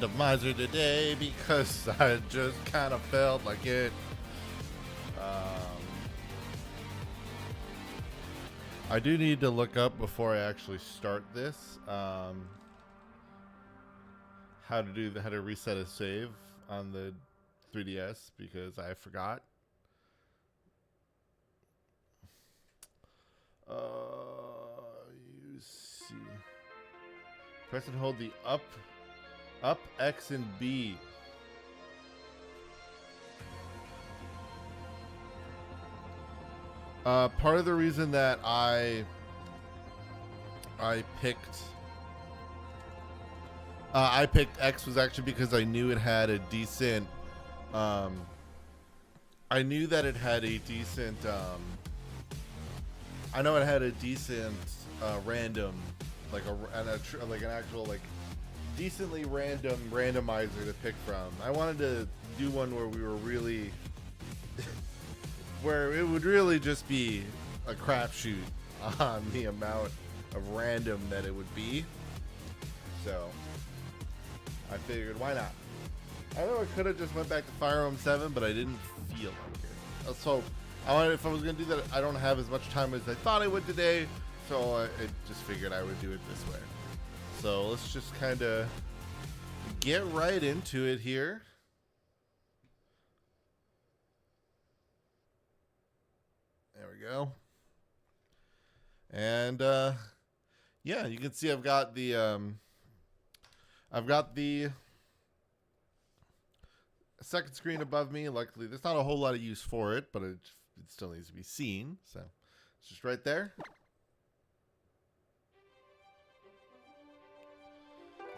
randomizer today because I just kind of felt like it. I do need to look up before I actually start this how to reset a save on the 3DS because I forgot. You see, press and hold the up, X, and B. Part of the reason that I picked X was actually because I knew it had a decent. I knew that it had a decent. I know it had a decent random, like an actual like decently random randomizer to pick from. I wanted to do one where we were really, where it would really just be a crapshoot on the amount of random that it would be. So I figured, why not? I know I could have just went back to Fire Emblem 7, but I didn't feel like it. So if I was going to do that, I don't have as much time as I thought I would today, so I just figured I would do it this way. So let's just kind of get right into it here. There we go. And yeah, you can see I've got the second screen above me. Luckily, there's not a whole lot of use for it, but it still needs to be seen. So it's just right there.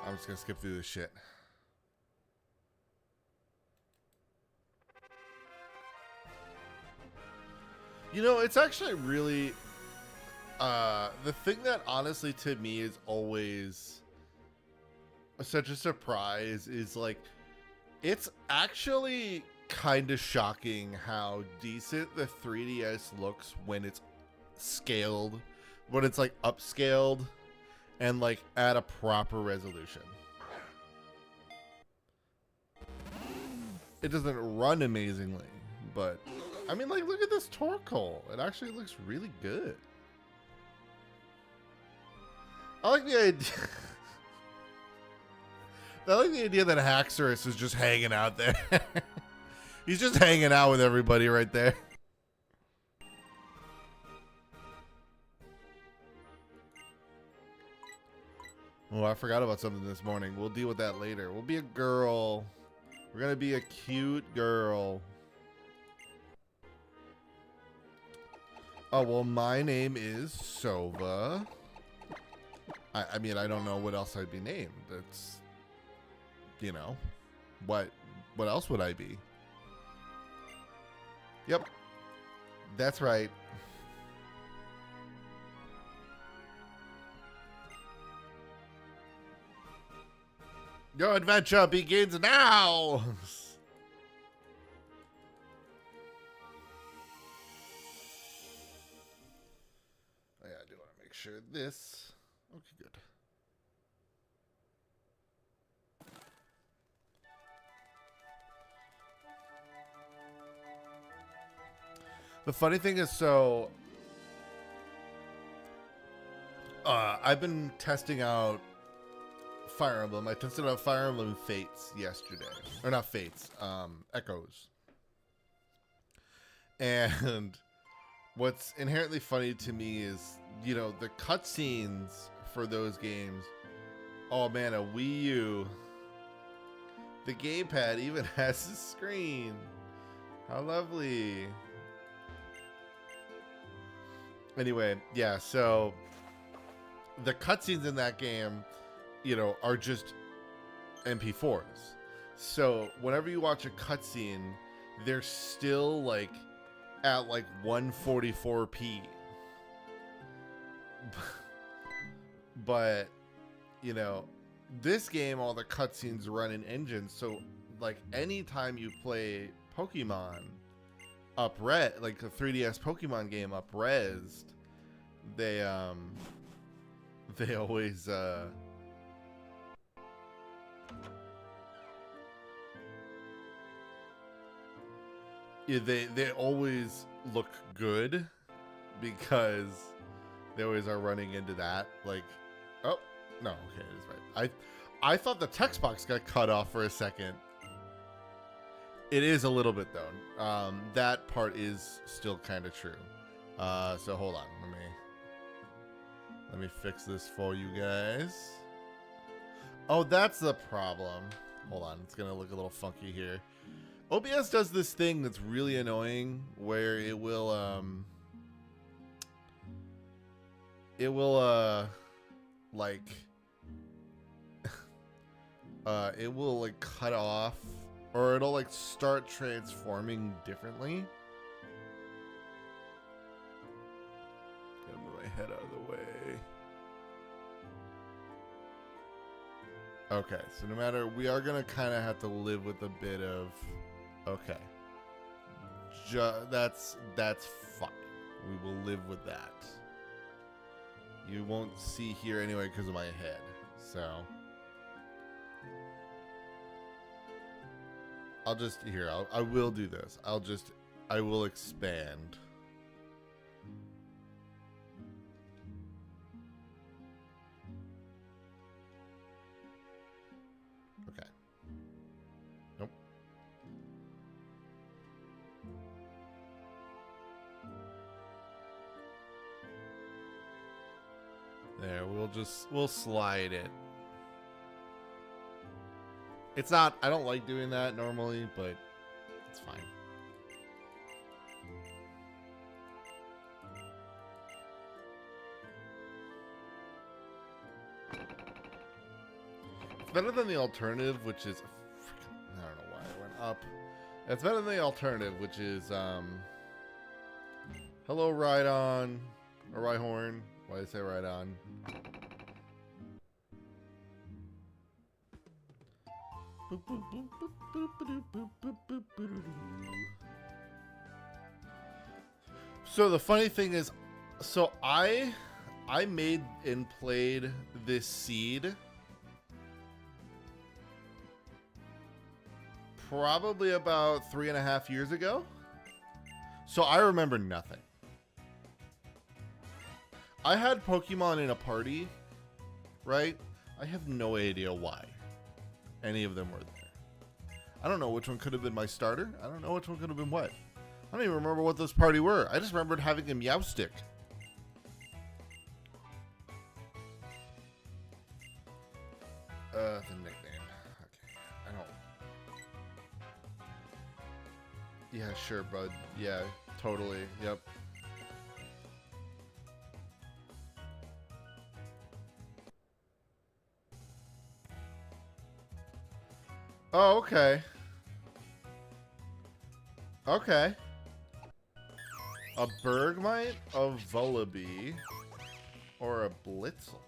I'm just gonna skip through this shit. You know, it's actually really the thing that honestly to me is always such a surprise is like it's actually kind of shocking how decent the 3DS looks when it's scaled, when it's like upscaled and like at a proper resolution. It doesn't run amazingly, but I mean, like, look at this Torkoal. It actually looks really good. I like the idea. I like the idea that Haxorus is just hanging out there. He's just hanging out with everybody right there. Oh, I forgot about something this morning. We'll deal with that later. We'll be a girl. We're gonna be a cute girl. Oh, well, my name is Sova. I mean, I don't know what else I'd be named. It's, you know, what else would I be? Yep, that's right. Your adventure begins now. I do want to make sure this. Okay, good. The funny thing is, so I've been testing out Fire Emblem. I tested out Fire Emblem Fates yesterday, or not Fates, Echoes. And what's inherently funny to me is, you know, the cutscenes for those games. Oh man, a Wii U. The gamepad even has a screen. How lovely. Anyway, yeah, so the cutscenes in that game, you know, are just MP4s. So whenever you watch a cutscene, they're still like at like 144p. But, you know, this game, all the cutscenes run in engines. So like anytime you play Pokemon up-res, like the 3DS Pokemon game up-resed, they always Yeah, they always look good because they always are running into that. Like, oh no, okay, it is right. I thought the text box got cut off for a second. It is a little bit though. That part is still kind of true. So hold on, let me fix this for you guys. Oh, that's the problem. Hold on, it's gonna look a little funky here. OBS does this thing that's really annoying where it will like it will like cut off, or it'll like start transforming differently. Gotta move my head out of the way. Okay, so no matter, we are gonna kind of have to live with a bit of, okay, that's fine. We will live with that. You won't see here anyway because of my head. So I'll just, here, I will do this. I will expand. Okay. Nope. There, we'll slide it. It's not, I don't like doing that normally, but it's fine. It's better than the alternative, which is, I don't know why it went up. It's better than the alternative, which is, hello, Rhydon, or Rhyhorn. Why did I say Rhydon? So the funny thing is, so I made and played this seed probably about 3.5 years ago. So I remember nothing. I had Pokemon in a party, right? I have no idea why any of them were there. I don't know which one could have been my starter. I don't know which one could have been what. I don't even remember what this party were. I just remembered having a Meowstic. The nickname. Okay. I don't. Yeah, sure, bud. Yeah, totally. Yep. Oh, okay. Okay. A Bergmite, a Vullaby, or a Blitzel.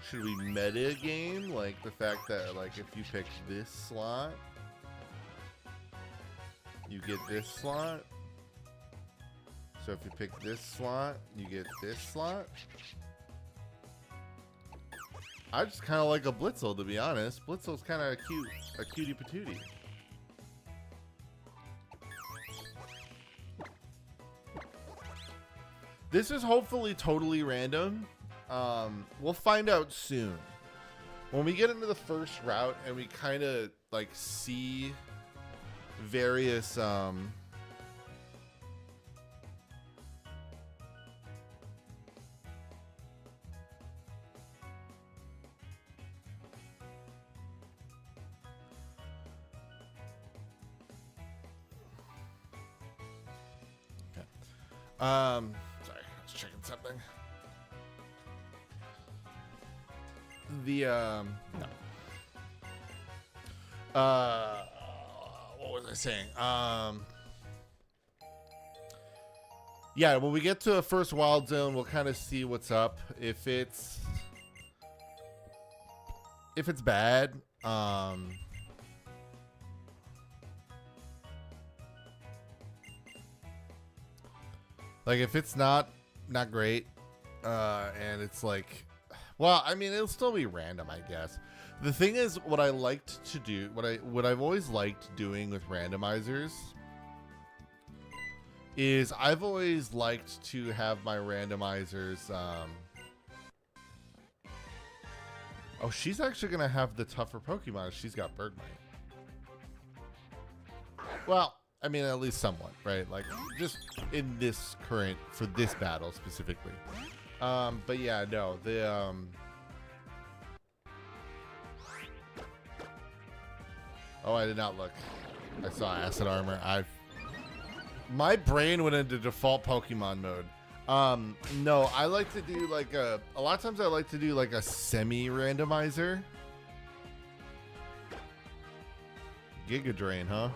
Should we meta game? Like the fact that, like, if you pick this slot, you get this slot. So if you pick this slot, you get this slot. I just kind of like a Blitzel, to be honest. Blitzel's kind of cute, a cutie patootie. This is hopefully totally random. We'll find out soon. When we get into the first route and we kind of like see various sorry, I was checking something. The no. What was I saying? Yeah, when we get to the first wild zone, we'll kind of see what's up. If it's bad, like if it's not great, and it's like, well, I mean, it'll still be random, I guess. The thing is, what I liked to do, what I've always liked doing with randomizers is I've always liked to have my randomizers. Oh, she's actually gonna have the tougher Pokemon. She's got Bergmite. Well, I mean, at least somewhat, right? Like, just in this current, for this battle specifically. But yeah, no, the, oh, I did not look. I saw Acid Armor. My brain went into default Pokemon mode. No, I like to do like a lot of times I like to do like a semi-randomizer. Giga Drain, huh?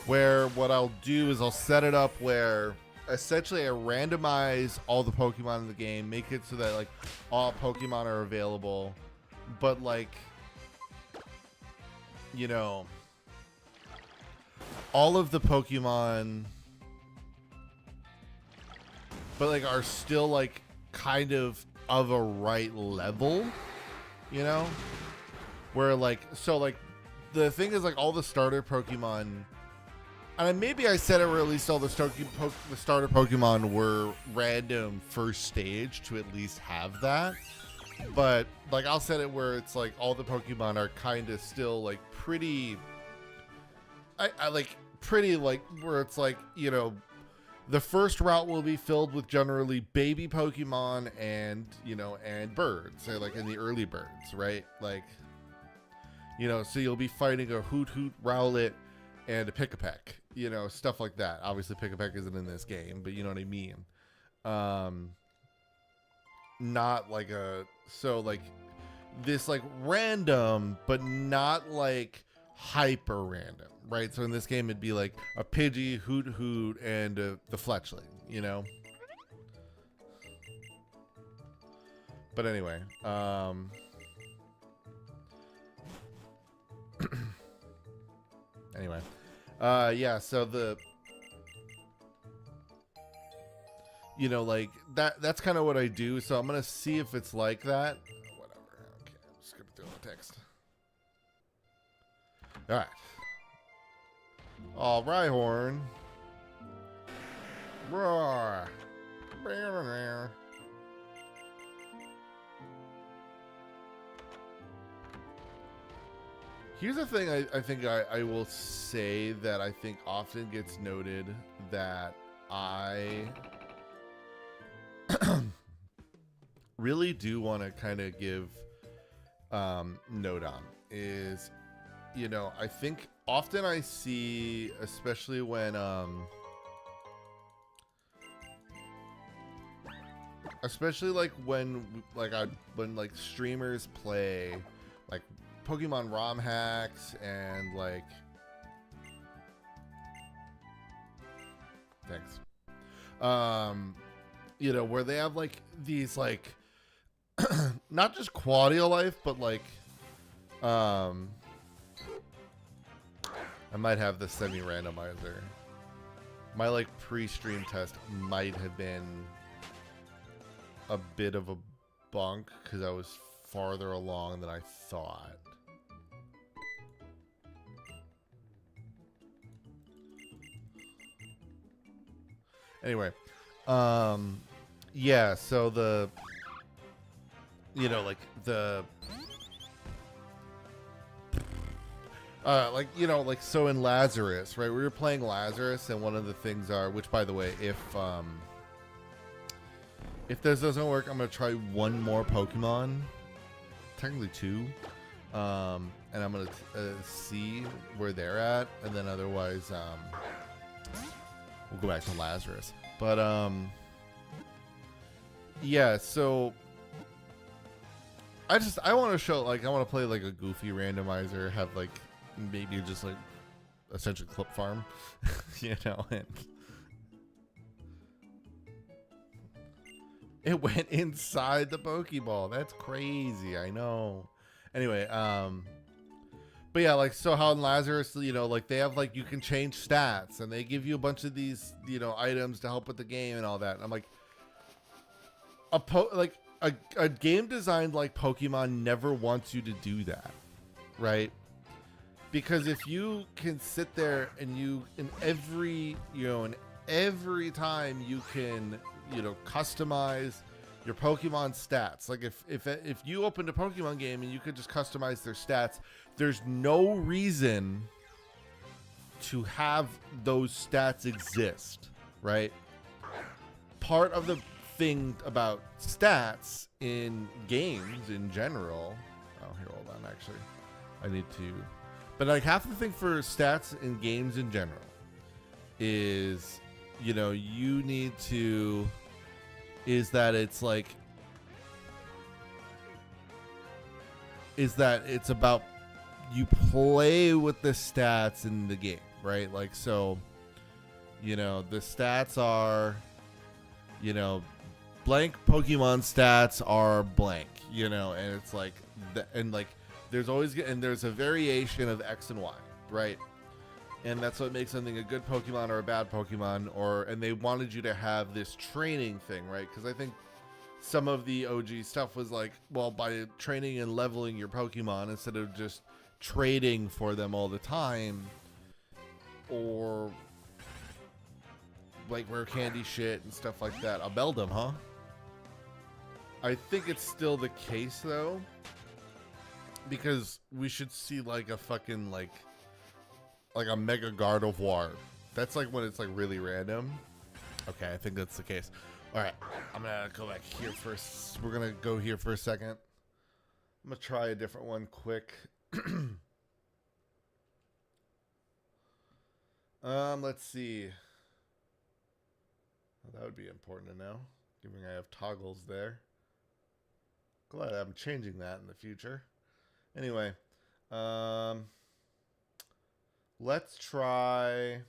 Where what I'll do is I'll set it up where essentially I randomize all the Pokemon in the game, make it so that like all Pokemon are available, but like, you know, all of the Pokemon, but like are still like kind of a right level, you know, where like, so like the thing is like all the starter Pokemon, and maybe I said it where at least all the starter Pokemon were random first stage to at least have that. But like I'll set it where it's like all the Pokemon are kind of still like pretty, I like pretty like where it's like, you know, the first route will be filled with generally baby Pokemon and, you know, and birds. So like in the early birds, right? Like, you know, so you'll be fighting a Hoot Hoot, Rowlet, and a Pick-a-Peck, you know, stuff like that. Obviously Pick-a-Peck isn't in this game, but you know what I mean. Not like a, so like this like random, but not like hyper random, right? So in this game it'd be like a Pidgey, Hoot Hoot, and the Fletchling, you know. But anyway, anyway, yeah, so the, you know, like that's kind of what I do. So I'm gonna see if it's like that. Whatever. Okay, I'm just gonna throw the text. All right. All right, Rhyhorn. Roar. Here's the thing I think I will say that I think often gets noted that I really do want to kind of give note on is, you know, I think often I see, especially when especially like when like streamers play like Pokemon ROM hacks and like, thanks, you know, where they have like these like not just quality of life, but like I might have the semi-randomizer. My like pre-stream test might have been a bit of a bunk because I was farther along than I thought. Anyway, yeah, so the, you know, like the, like, you know, like, so in Lazarus, right, we were playing Lazarus, and one of the things are, which by the way, if this doesn't work, I'm going to try one more Pokemon, technically two, and I'm going to see where they're at, and then otherwise, we'll go back to Lazarus. But, yeah, so I want to show, like, I want to play, like, a goofy randomizer, have, like, maybe just, like, essentially clip farm, you know, and it went inside the Pokeball. That's crazy, I know. Anyway, but yeah, like, so how in Lazarus, you know, like, they have, like, you can change stats, and they give you a bunch of these, you know, items to help with the game and all that. And I'm like, a game designed like Pokemon never wants you to do that, right? Because if you can sit there and in every time you can, customize your Pokemon stats. Like if you opened a Pokemon game and you could just customize their stats, there's no reason to have those stats exist, right? Part of the thing about stats in games in general. Oh, here, hold on. Actually, I need to. But like half the thing for stats in games in general is, you need to. Is that it's about you play with the stats in the game, right? Like, so, the stats are, blank Pokemon stats are blank, and it's like, there's a variation of X and Y, right? And that's what makes something a good Pokemon or a bad Pokemon, and they wanted you to have this training thing, right? Because I think some of the OG stuff was like, well, by training and leveling your Pokemon instead of just trading for them all the time, or like rare candy shit and stuff like that. A Beldum, huh? I think it's still the case though, because we should see like a fucking like a Mega Gardevoir. That's like when it's like really random. Okay, I think that's the case. All right, I'm gonna go back here first. We're gonna go here for a second. I'm gonna try a different one quick. Let's see. Well, that would be important to know, given I have toggles there. Glad I'm changing that in the future. Anyway, let's try.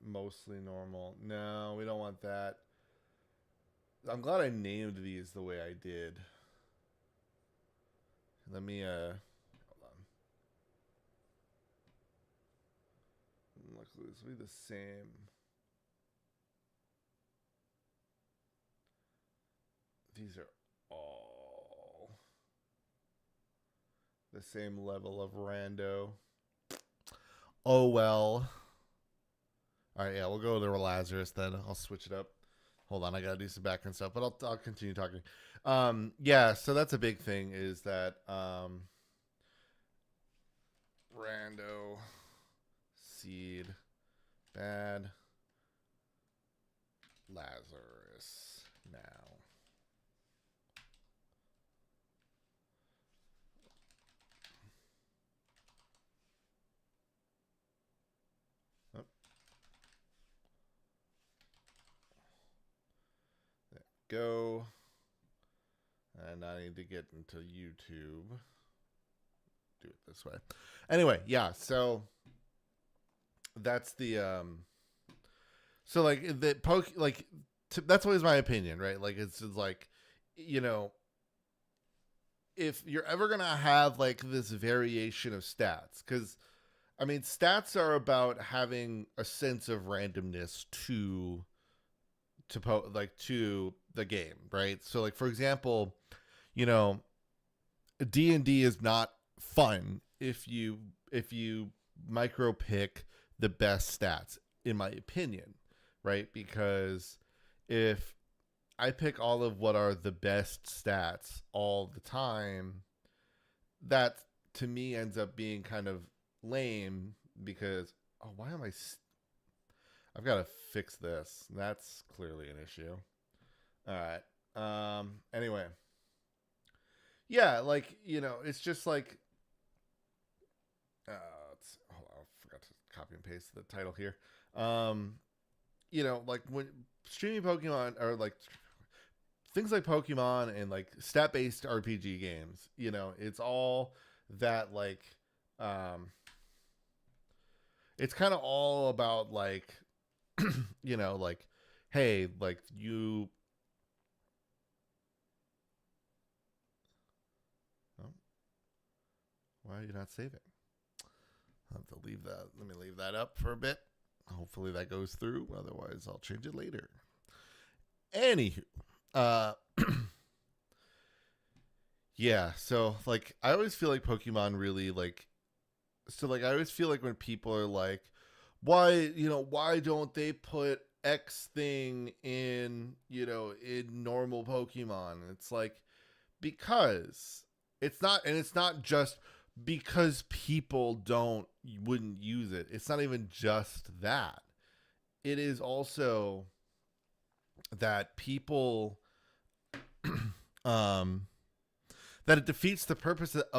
Mostly normal. No, we don't want that. I'm glad I named these the way I did. Let me hold on. Look, this will be the same. These are all the same level of rando. Oh well. All right, yeah, we'll go to Lazarus then. I'll switch it up. Hold on, I gotta do some background stuff, but I'll continue talking. Yeah, so that's a big thing is that rando seed bad Lazarus now. Go, and I need to get into YouTube. Do it this way. Anyway, yeah. So that's the So like that's always my opinion, right? Like it's just like, if you're ever gonna have like this variation of stats, because I mean stats are about having a sense of randomness to the game, right? So like for example, D&D is not fun if you micro pick the best stats, in my opinion, right? Because if I pick all of what are the best stats all the time, that to me ends up being kind of lame because why am I've got to fix this. That's clearly an issue. All right. Anyway. Yeah, like, it's just like hold on, I forgot to copy and paste the title here. Like when streaming Pokemon or like things like Pokemon and like stat-based RPG games, it's all that like it's kind of all about like like, hey, like you. Oh. Why are you not saving? I'll have to leave that. Let me leave that up for a bit. Hopefully that goes through. Otherwise, I'll change it later. Anywho, yeah. So like, I always feel like Pokemon really like. So like, I always feel like when people are like, why don't they put X thing in, in normal Pokemon? It's like, because it's not just because people wouldn't use it. It's not even just that. It is also that people that it defeats the purpose it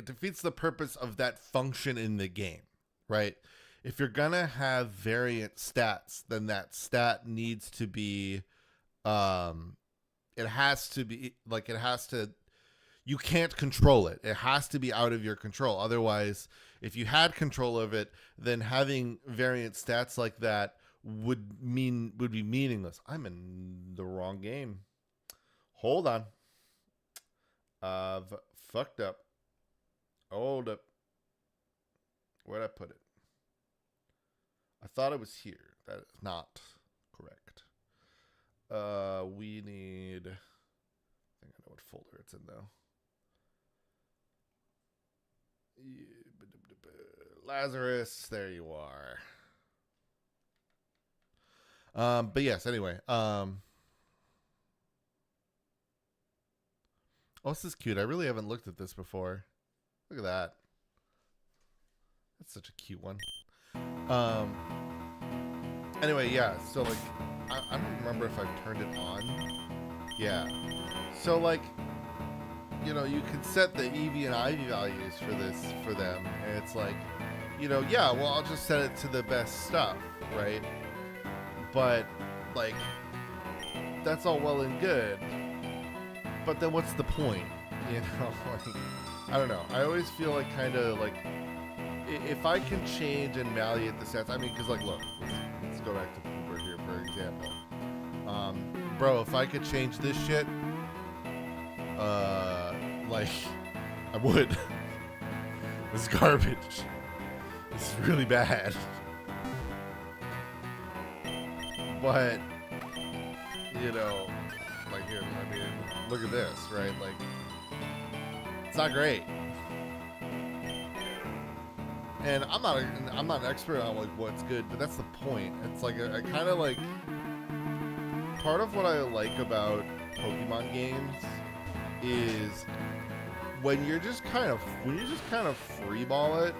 defeats the purpose of that function in the game, right? If you're gonna have variant stats, then that stat needs to be you can't control it. It has to be out of your control. Otherwise, if you had control of it, then having variant stats like that would be meaningless. I'm in the wrong game. Hold on. I've fucked up. Hold up. Where'd I put it? I thought it was here. That is not correct. We need... I think I know what folder it's in, though. Lazarus, there you are. But yes, anyway. Oh, this is cute. I really haven't looked at this before. Look at that. That's such a cute one. Anyway, yeah. So like, I don't remember if I've turned it on. Yeah. So like, you can set the EV and IV values for them, and it's like, yeah, well, I'll just set it to the best stuff, right? But like, that's all well and good. But then what's the point? Like, I don't know. I always feel like kind of like, if I can change and validate the stats, I mean, because like, look, let's go back to Pooper here, for example. Bro, if I could change this shit, like, I would. This is garbage. This is really bad. But, like here, I mean, look at this, right? Like, it's not great. And I'm not an expert on like what's good, but that's the point. It's like I kind of like, part of what I like about Pokemon games is when you're just kind of freeball it,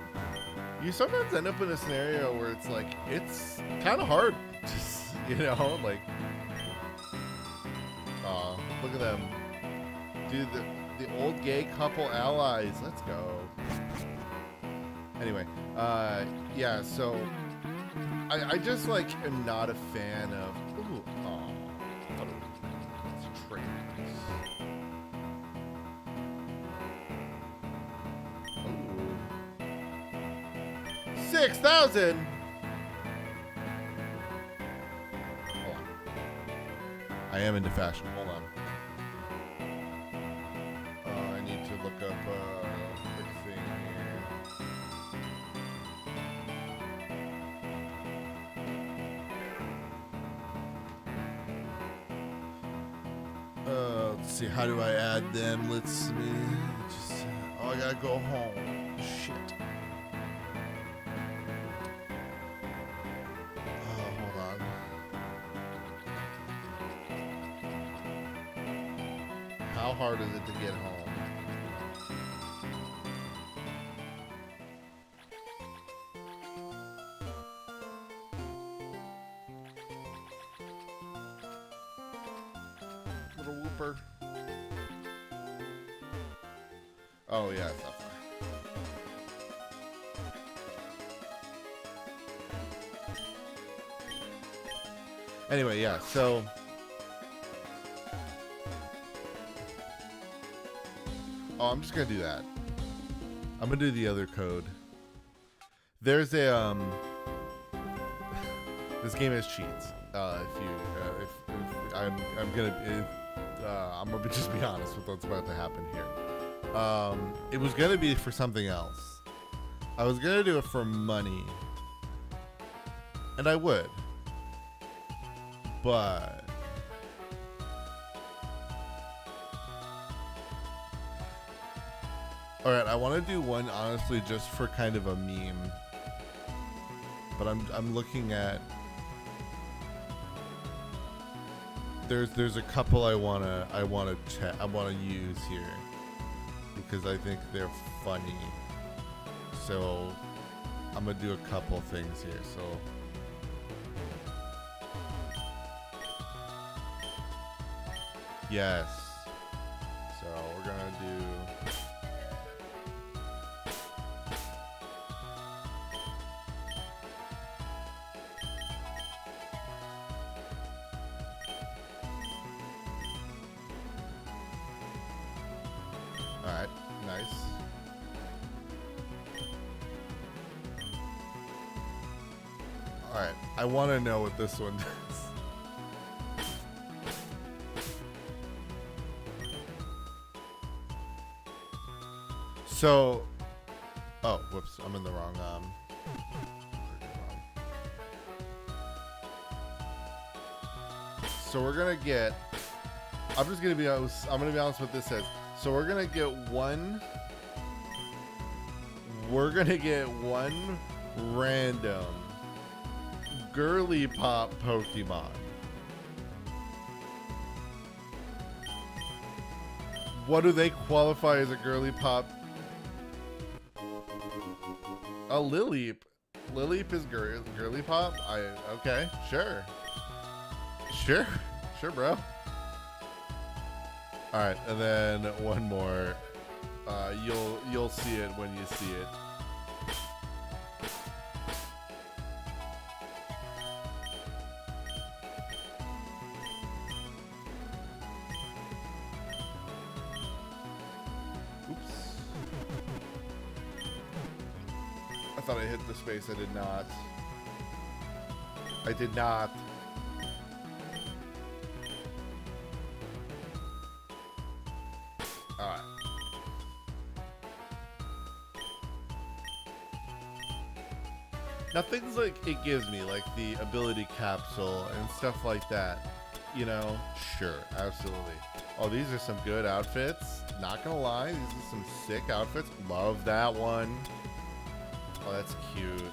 you sometimes end up in a scenario where it's like, it's kind of hard, just, like, look at them, dude, the old gay couple allies, let's go. Anyway, yeah, so I just like am not a fan of, ooh, it's trains. 6,000. Hold on. I am into fashion. Hold on. I need to look up a quick thing here. Let's see. How do I add them? Let's see. I gotta go home. Shit. How hard is it to get home? Little whooper. Oh yeah, it's not far. Anyway, yeah, so I'm just gonna do that. I'm gonna do the other code. There's a this game has cheats. I'm gonna just be honest with what's about to happen here. It was gonna be for something else. I was gonna do it for money, and I would, but all right, I want to do one honestly just for kind of a meme. But I'm looking at there's a couple I wanna use here because I think they're funny. So I'm gonna do a couple things here. So yes. So we're gonna do. Alright, nice. Alright, I want to know what this one does. So, oh, whoops, I'm in the wrong, so we're gonna get, I'm gonna be honest with what this says. So we're gonna get one random girly pop Pokemon. What do they qualify as a girly pop? A Lileep. Lileep is girly pop? Okay, sure. Sure, bro. All right, and then one more. You'll see it when you see it. Oops. I thought I hit the space. I did not. I did not. Alright. Now things like it gives me, like the ability capsule and stuff like that, you know, sure, absolutely. Oh, these are some good outfits. Not gonna lie, these are some sick outfits. Love that one. Oh, that's cute.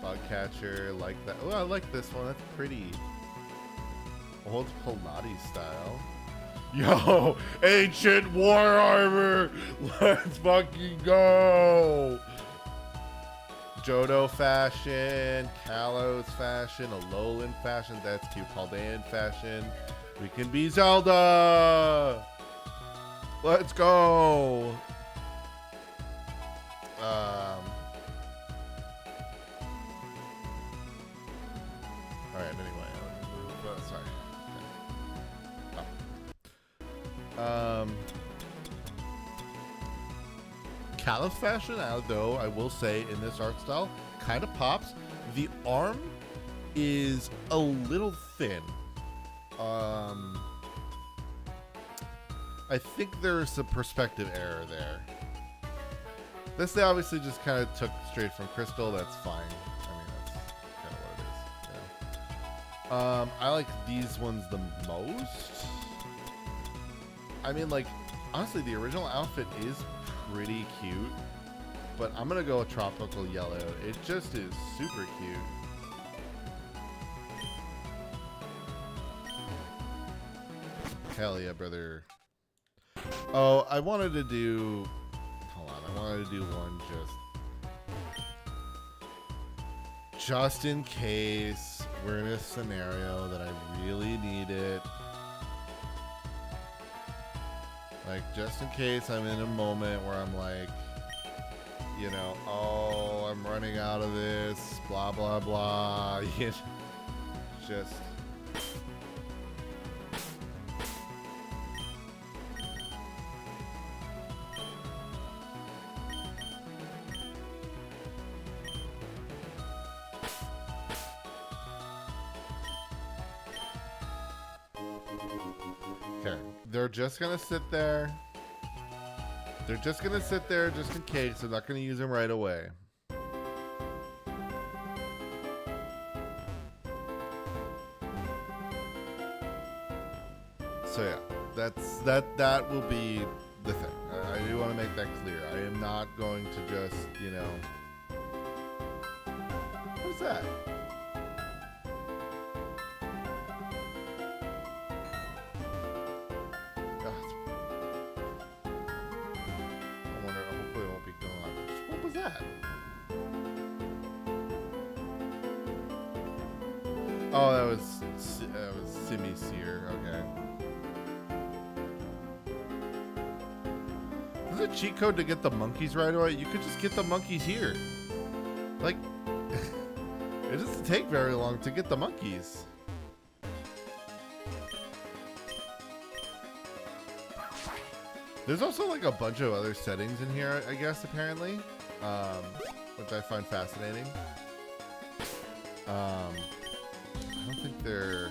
Bug catcher, like that. Oh, I like this one. That's pretty. Old Pilates style. Yo, ancient war armor. Let's fucking go. Johto fashion, Kalos fashion, Alolan fashion. That's cute. Paldean fashion. We can be Zelda. Let's go. All right. Anyway, let me move. Sorry. Okay. Kalos fashion, although I will say in this art style, kind of pops. The arm is a little thin. I think there's a perspective error there. This they obviously just kind of took straight from Crystal. That's fine. I mean, that's kind of what it is. Yeah. I like these ones the most. I mean, like, honestly, the original outfit is pretty cute, but I'm gonna go with tropical yellow. It just is super cute. Hell yeah, brother. Oh, I wanted to do, hold on, I wanted to do one just in case we're in a scenario that I really need it. Like, just in case I'm in a moment where I'm like, you know, oh, I'm running out of this, blah, blah, blah. You know, just. Okay, they're just gonna sit there. They're just gonna sit there just in case. I'm not gonna use them right away. So yeah, that will be the thing. I do want to make that clear. I am not going to just, you know. What's that? I wonder. Hopefully, it won't be going on. What was that? Oh, that was Simi Seer. Okay. There's a cheat code to get the monkeys right away. You could just get the monkeys here. Like, it doesn't take very long to get the monkeys. There's also like a bunch of other settings in here, I guess, apparently, which I find fascinating. I don't think they're...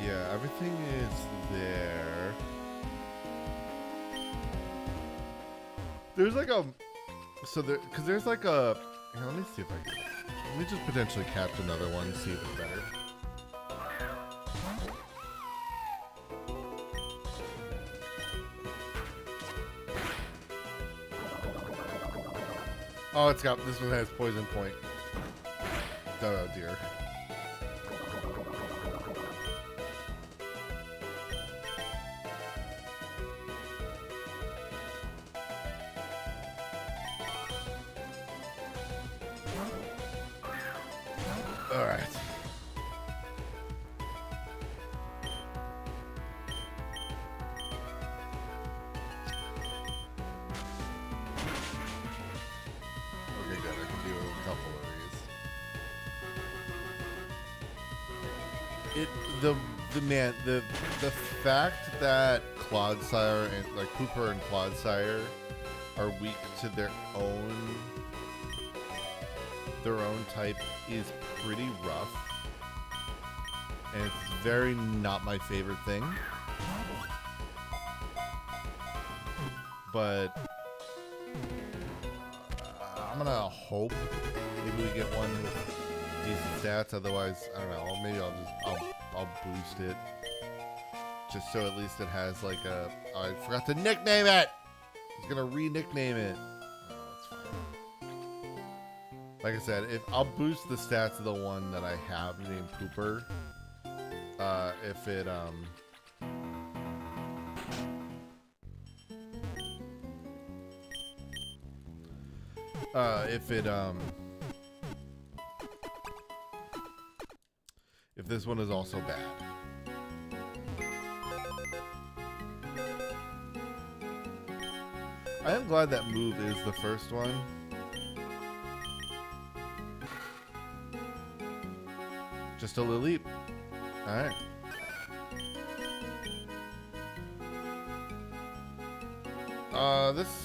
Yeah, everything is there. There's like a... So there... Because there's like a... Here, let me see if I can... Let me just potentially catch another one and see if it's better. Oh, it's got... This one has poison point. Oh, dear. All right. Okay, good. I can do a couple of these. The fact that Clodsire and like Pooper and Clodsire are weak to their own type is pretty rough, and it's very not my favorite thing. But I'm gonna hope maybe we get one with decent stats. Otherwise, I don't know. Maybe I'll boost it just so at least it has like a. Oh, I forgot to nickname it. I was gonna re-nickname it. Like I said, if I'll boost the stats of the one that I have named Pooper, if this one is also bad. I am glad that move is the first one. Just a little leap. Alright.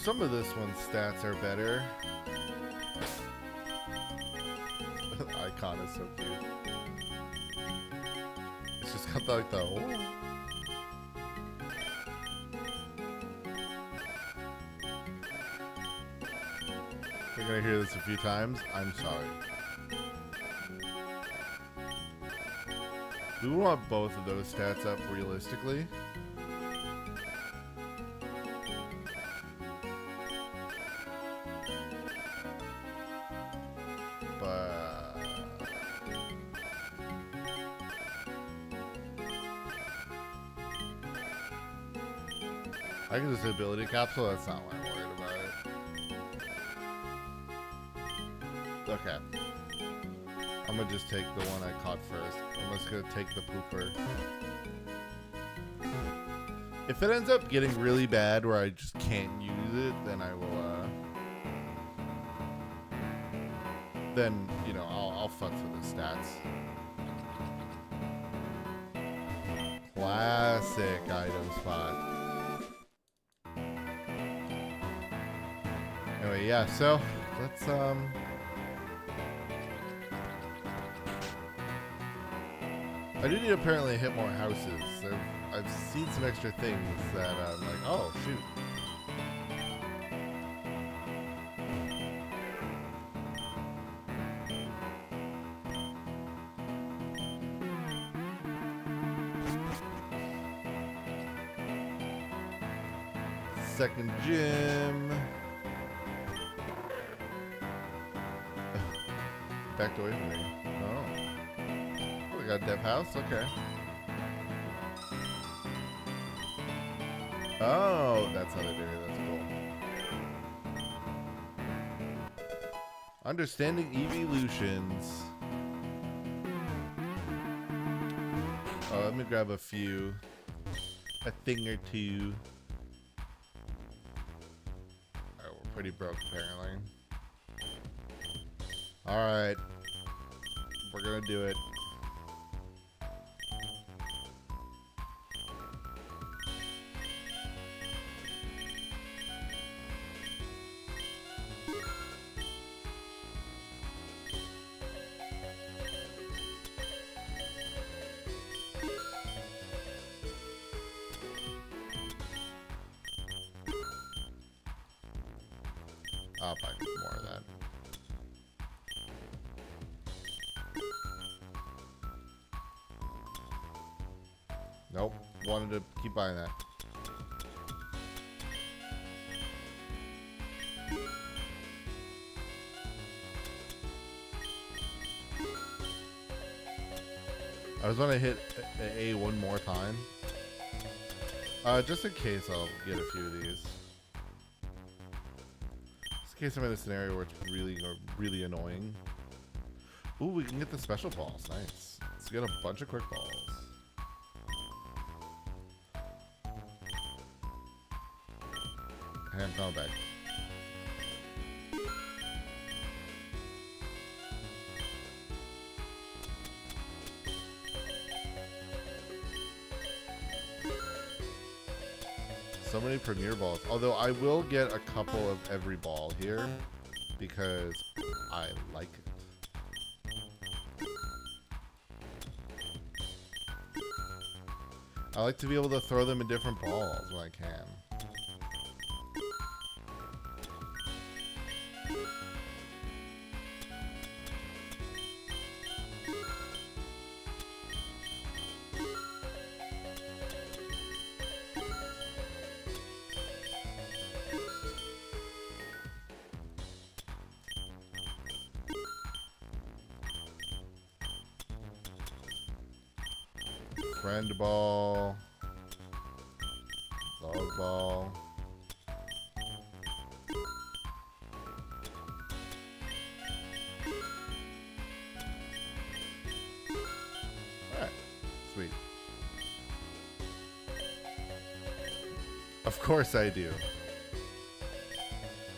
Some of this one's stats are better. Icon is so cute. It's just got like the oh. You're gonna hear this a few times. I'm sorry. We want both of those stats up realistically. But I can just ability capsule, that's not why I'm worried about it. Okay. I'm gonna just take the one I caught first. I'm just gonna take the Pooper. If it ends up getting really bad where I just can't use it, then I will, then, you know, I'll fuck with the stats. Classic item spot. But yeah, so let's I do need to apparently hit more houses. I've seen some extra things that I'm like, oh shoot. Second gym. Backed away from me. Oh. We got a dev house? Okay. Oh, that's how they do it. That's cool. Understanding evolutions. Oh, let me grab a few. A thing or two. Oh, we're pretty broke apparently. Alright. We're gonna do it. I'll buy more of that. Nope. Wanted to keep buying that. I was gonna hit A one more time. Just in case I'll get a few of these. In case I'm in a scenario where it's really annoying. Ooh, we can get the special balls. Nice. Let's get a bunch of quick balls. Hey, I'm coming back. So many premier balls. Although I will get a couple of every ball here because I like it. I like to be able to throw them in different balls when I can. Friend ball. Dog ball. Alright. Sweet. Of course I do.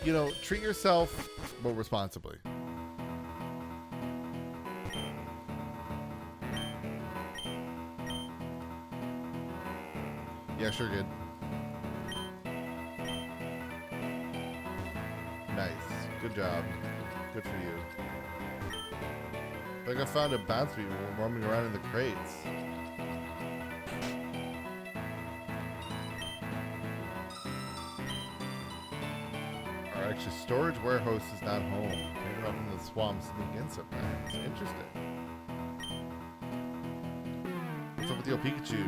You know, treat yourself, but responsibly. Yeah, sure, good. Nice. Good job. Good for you. Like I found a bounce beat roaming around in the crates. Or actually, storage warehouse is not home. Maybe up in the swamp sneak in sometimes. Interesting. What's up with your Pikachu?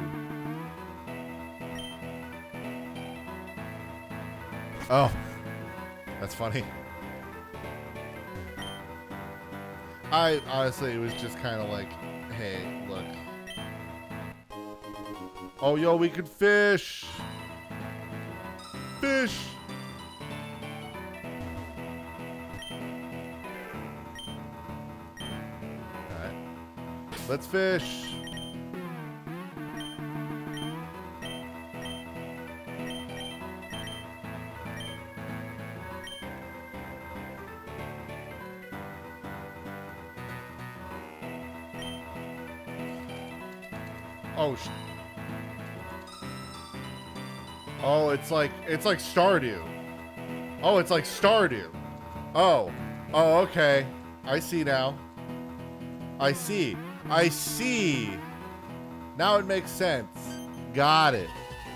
Oh, that's funny. I honestly, it was just kind of like, hey, look. Oh, yo, we could fish. Fish. All right, let's fish. Oh, oh, it's like Stardew. Oh, it's like Stardew. Oh. Oh, okay. I see now. I see. I see. Now it makes sense. Got it.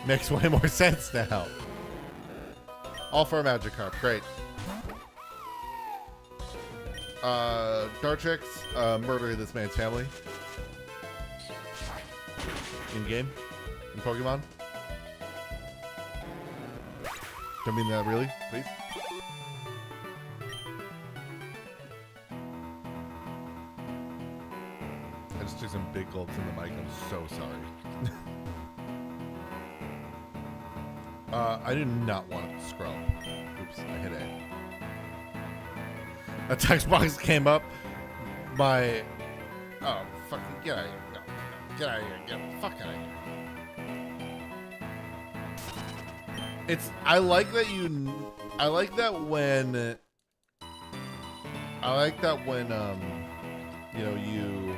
Makes way more sense now. All for a Magikarp. Great. Dartrix, murder this man's family. In game? In Pokemon? Don't mean that really, please. I just took some big gulps in the mic. I'm so sorry. I did not want to scroll. Oops, I hit A. A text box came up. My... Oh, fucking get out of here. No, get out of here. Get the fuck out of here. It's... I like that you... I like that when... you know, you...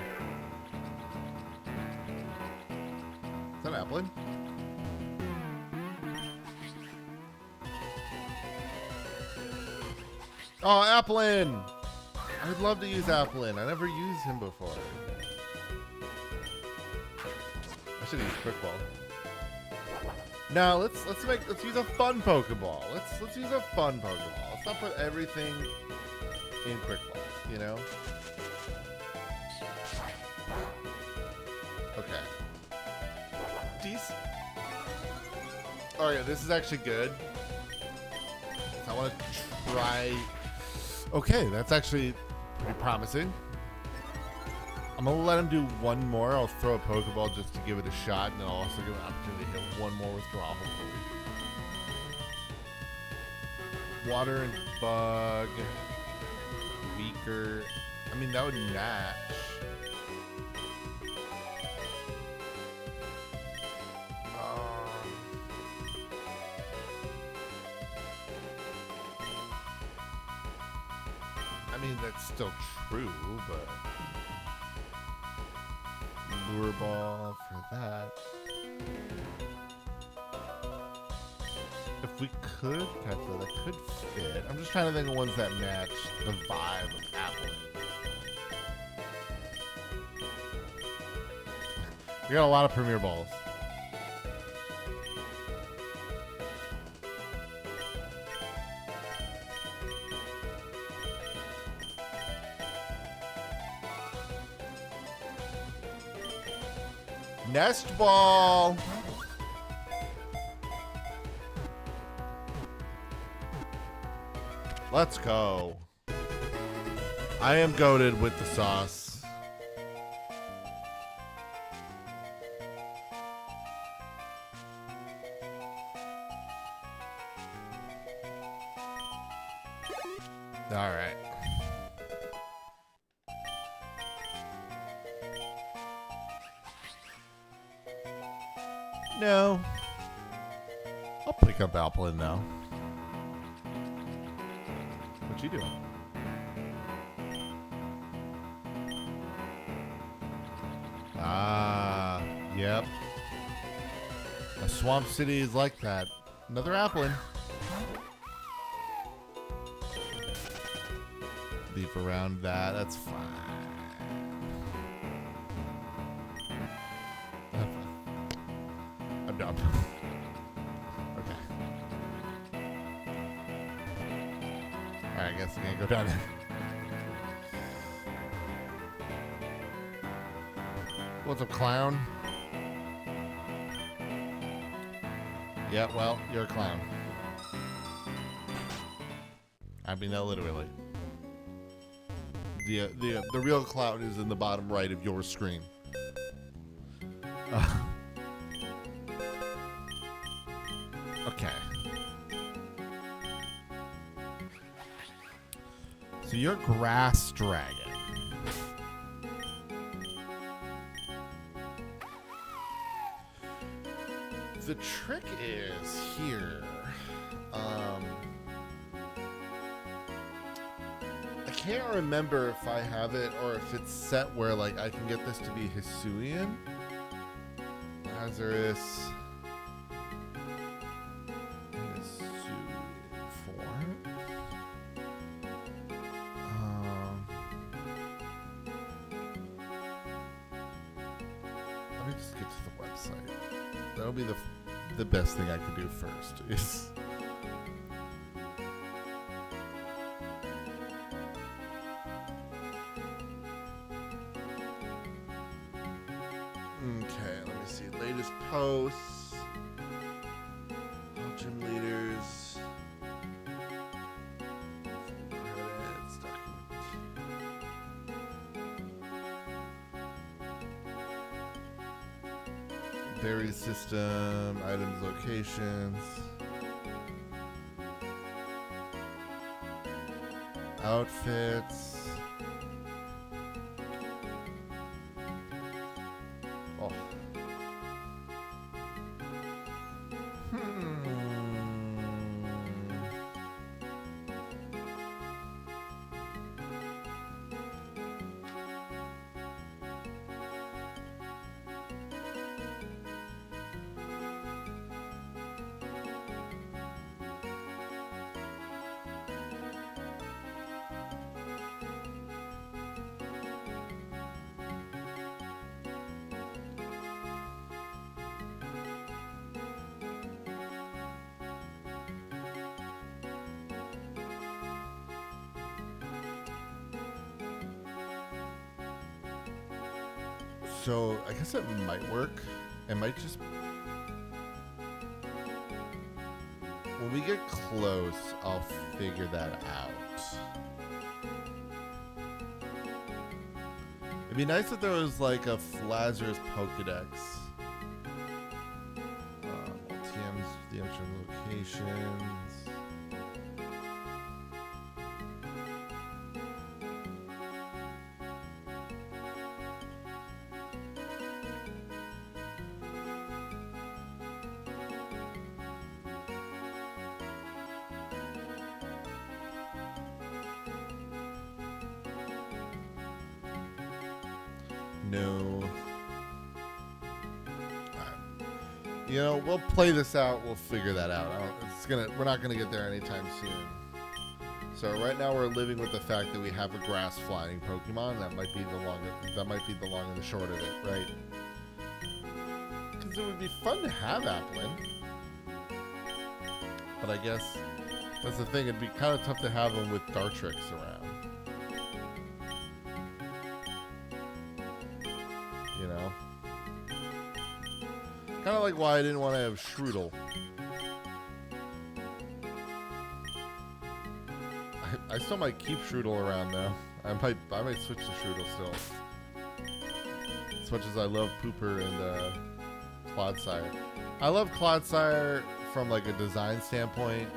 Is that Applin? Oh, Applin! I would love to use Applin. I never used him before. I should use Quick Ball. Now let's use a fun Pokeball. Let's use a fun Pokeball. Let's not put everything in Quick Ball, you know? Okay. Decent. Oh yeah, this is actually good. I want to try. Okay, that's actually pretty promising. I'm gonna let him do one more. I'll throw a Pokeball just to give it a shot, and then I'll also give him an opportunity to hit one more withdrawal, hopefully. Water and Bug. Weaker. I mean, that would match. I mean, that's still true, but... Lure Ball for that. If we could catch that, that could fit. I'm just trying to think of ones that match the vibe of Apple. We got a lot of Premier Balls. Nest Ball. Let's go. I am goated with the sauce. All right. No. I'll pick up Applin now. What you doing? Ah, yep. A swamp city is like that. Another Applin. Leave around that. That's fine. I'm done. Okay. Alright, I guess I'm gonna go down there. What's up, clown? Yeah, well, you're a clown. I mean that literally. The real clown is in the bottom right of your screen. Okay. So you're Grass Dragon. The trick is here. I can't remember if I have it or if it's set where like I can get this to be Hisuian. Lazarus. Hisuian form. me just get to the website. That'll be the best thing I can do first. Is okay. Let me see. Latest posts. Gym leaders. Credits. Berry system, items, locations, outfits. Oh. So I guess it might work. It might just... When we get close, I'll figure that out. It'd be nice if there was like a Lazarus Pokedex. TM's the actual locations. No. You know, we'll play this out. We'll figure that out. We're not gonna get there anytime soon. So right now we're living with the fact that we have a grass flying Pokemon. That might be the long and the short of it, right? Because it would be fun to have Applin. But I guess that's the thing. It'd be kind of tough to have them with Dartrix around. You know? Kind of like why I didn't want to have Shroodle. I still might keep Shroodle around though. I might switch to Shroodle still. As much as I love Pooper and Clodsire. I love Clodsire from like a design standpoint,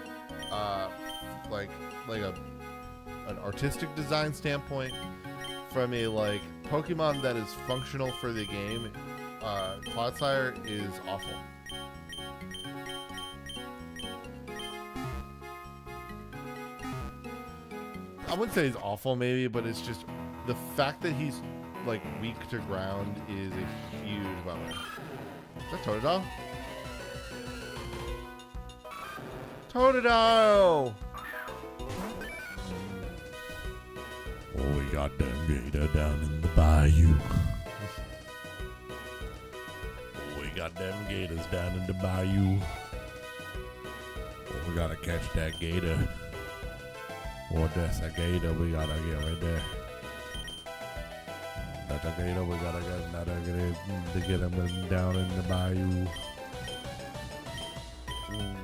like an artistic design standpoint. From a like Pokemon that is functional for the game, Clodsire is awful. I wouldn't say he's awful, maybe, but it's just the fact that he's like weak to ground is a huge bummer. Is that Totodile? Totodile! Oh, we got them gator down in the bayou. Oh, we got them gators down in the bayou. Oh, we gotta catch that gator. Oh, that's a gator we gotta get right there. That's a gator we gotta get another gator to get him down in the bayou.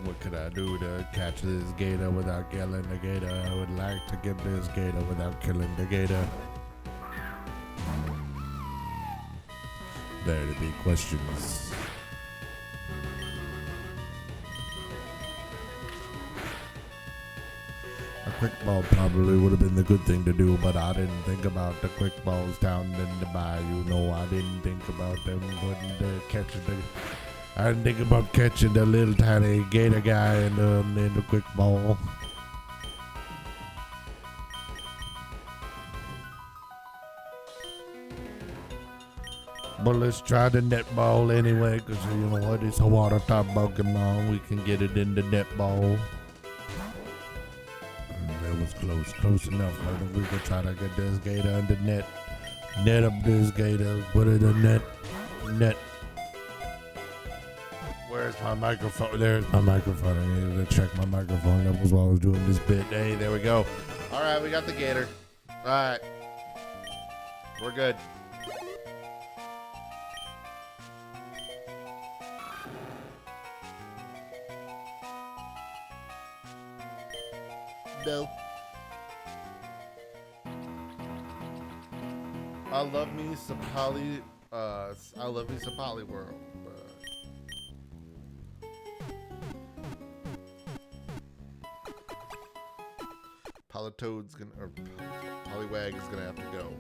What could I do to catch this gator without killing the gator? I would like to get this gator without killing the gator. There to be questions. A quick ball probably would have been the good thing to do, but I didn't think about the quick balls down in the bayou. No, I didn't think about them putting the catching the. I didn't think about catching the little tiny gator guy in the quick ball. But let's try the net ball anyway, because you know what? It's a water type Pokemon. We can get it in the net ball. That was close enough. Like we could try to get this gator in the net. Net up this gator. Put it in net. Where's my microphone? There's my microphone. I needed to check my microphone levels while I was doing this bit. Hey, there we go. All right, we got the gator. All right. We're good. No. I love me some Poly World. Polytoad's gonna, or Poliwag is gonna have to go.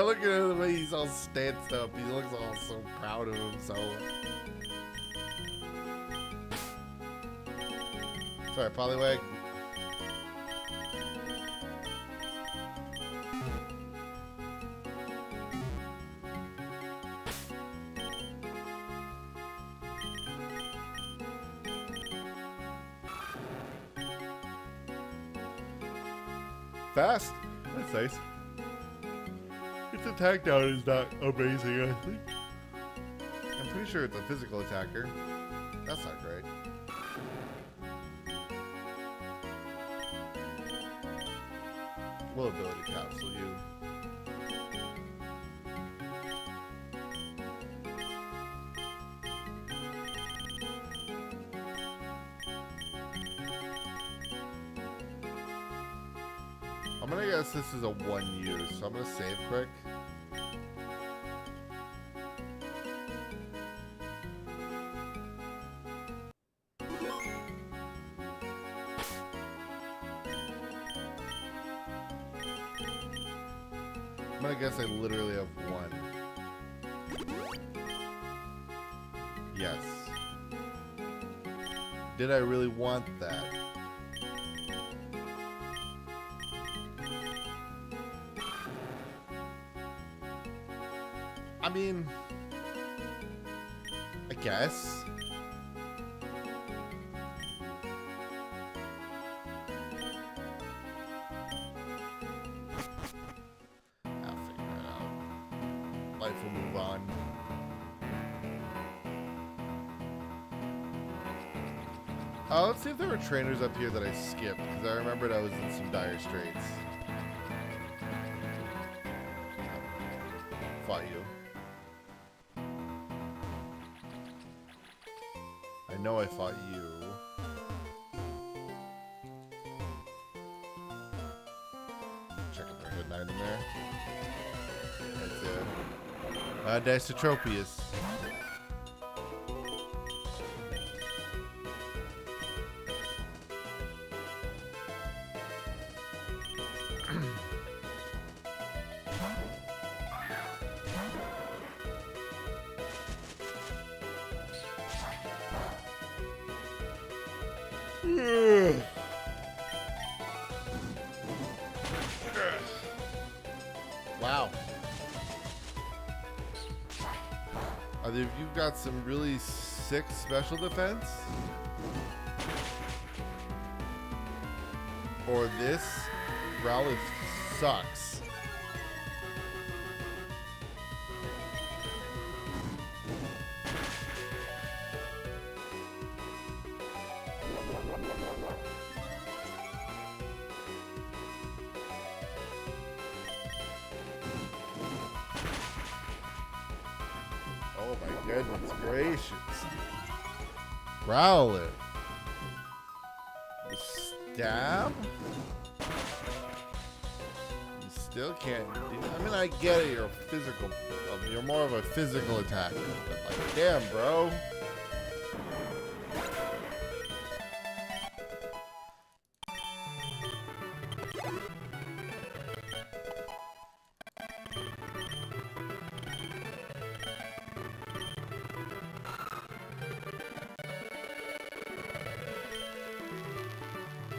Look at the way he's all stanced up. He looks all so proud of himself. Sorry, Poliwag. Fast. That's nice. Its attack down is not amazing, I think. I'm pretty sure it's a physical attacker. That's not great. Will ability capsule you. I'm gonna guess this is a 1 use, so I'm gonna save quick. I'm gonna guess I literally have 1. Yes. Did I really want that? I mean, I guess. I'll figure it out. Life will move on. Let's see if there were trainers up here that I skipped, because I remembered I was in some dire straits. Fought you. I know I fought you. Check if there's a hidden item there. That's it. Disotropius. Wow. Either of you got some really sick special defense, or this Rowlet sucks. Oh my goodness gracious. Rowlet. The stab? You still can't do, I mean, I get it, you're more of a physical attacker, but like, damn, bro.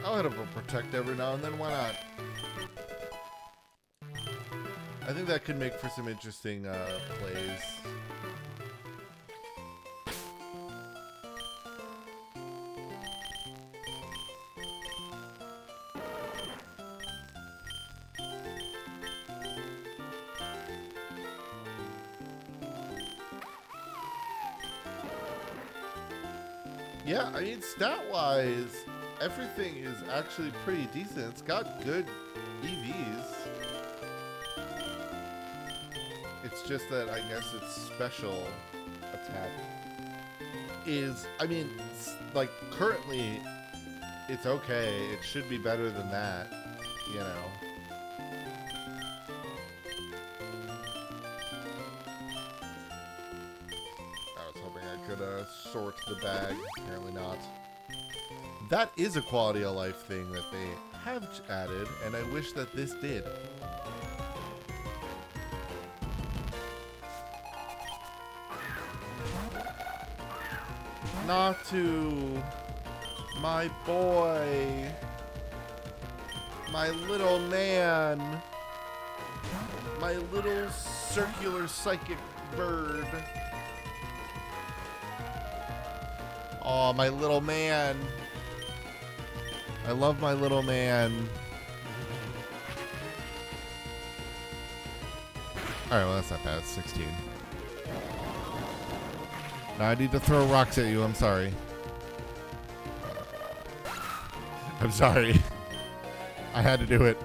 I'll hit up a protect every now and then, why not? I think that could make for some interesting plays. Yeah, I mean, stat-wise, everything is actually pretty decent. It's got good EVs. It's just that I guess its special attack is, I mean, like, currently, it's okay. It should be better than that, you know. I was hoping I could sort the bag. Apparently not. That is a quality of life thing that they have added, and I wish that this did. Not to my boy, my little man, my little circular psychic bird. Oh, my little man. I love my little man. Alright, well, that's not bad. It's 16. Now I need to throw rocks at you. I'm sorry. I'm sorry. I had to do it.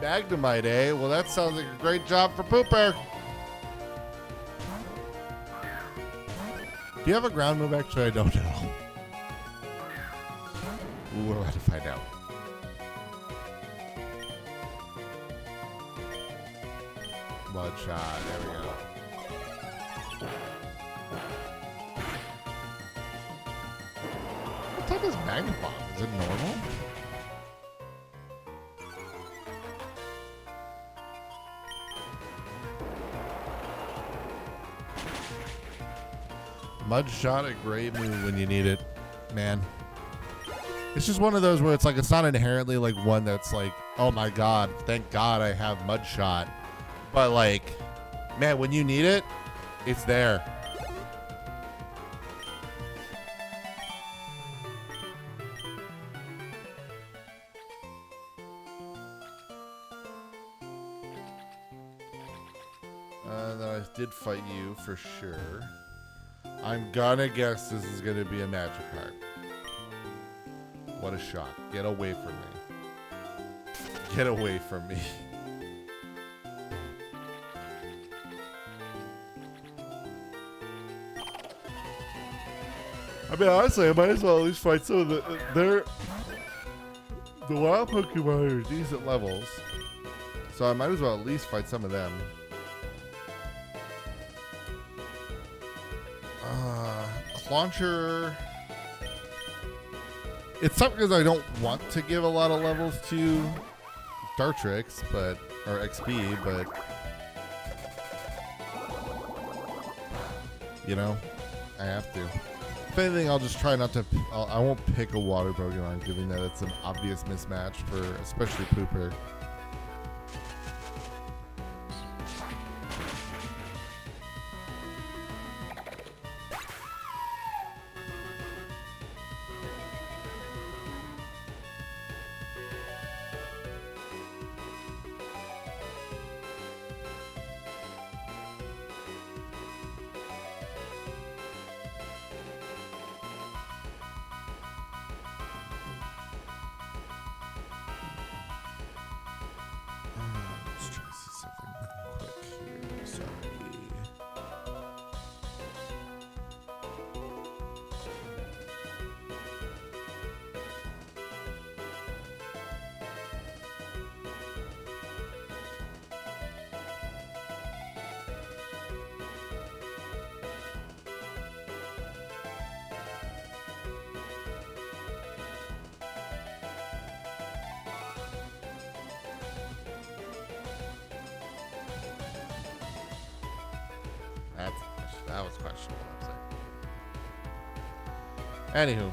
Magnemite, eh? Well, that sounds like a great job for Pooper. Do you have a ground move? Actually, I don't know. Ooh, we're about to find out. Blood shot. There we go. What type is Magnet Bomb? Is it normal? Mud shot, a great move when you need it, man. It's just one of those where it's like, it's not inherently like one that's like, oh my god, thank god I have mud shot. But like, man, when you need it, it's there. Then I did fight you for sure. I'm gonna guess this is gonna be a magic card. What a shot. Get away from me. Get away from me. I mean, honestly, I might as well at least fight some of the wild Pokemon are decent levels. So I might as well at least fight some of them. Launcher. It's tough because I don't want to give a lot of levels to Dartrix, or XP, but you know, I have to. If anything, I'll just try not to. I won't pick a water Pokemon, given that it's an obvious mismatch for especially Pooper. That was questionable, I'm saying. Anywho.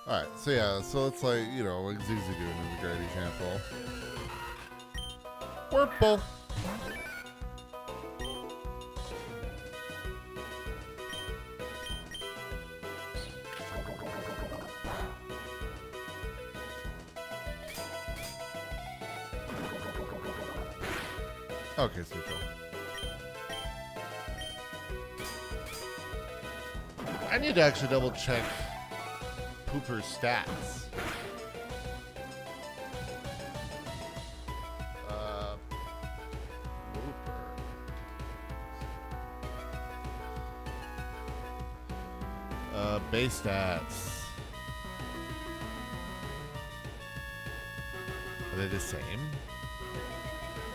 Alright, so yeah, so it's like, you know, like Zigzagoon is a great example. Wurple. Okay, so cool. I need to actually double check Pooper's stats. Base stats. Are they the same?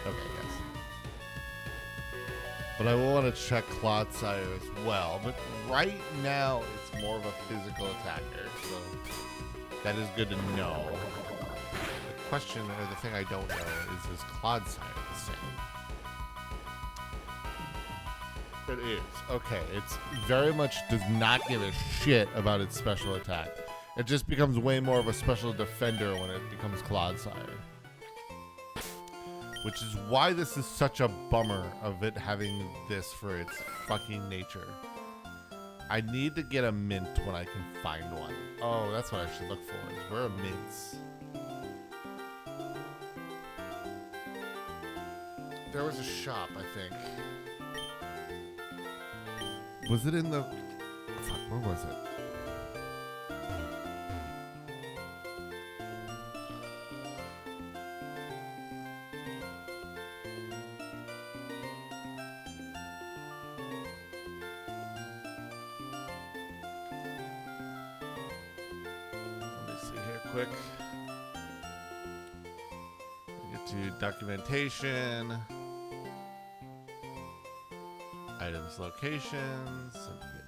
Okay, yes. But I will want to check Clodsire as well. But right now, it's more of a physical attacker, so that is good to know. The question, or the thing I don't know, is Clodsire the same? It is. Okay, it's very much does not give a shit about its special attack. It just becomes way more of a special defender when it becomes Clodsire. Which is why this is such a bummer of it having this for its fucking nature. I need to get a mint when I can find one. Oh, that's what I should look for. Is where are mints? There was a shop, I think. Was it in the... Fuck, where was it? Let me see here quick. Get to documentation. Items, locations, and get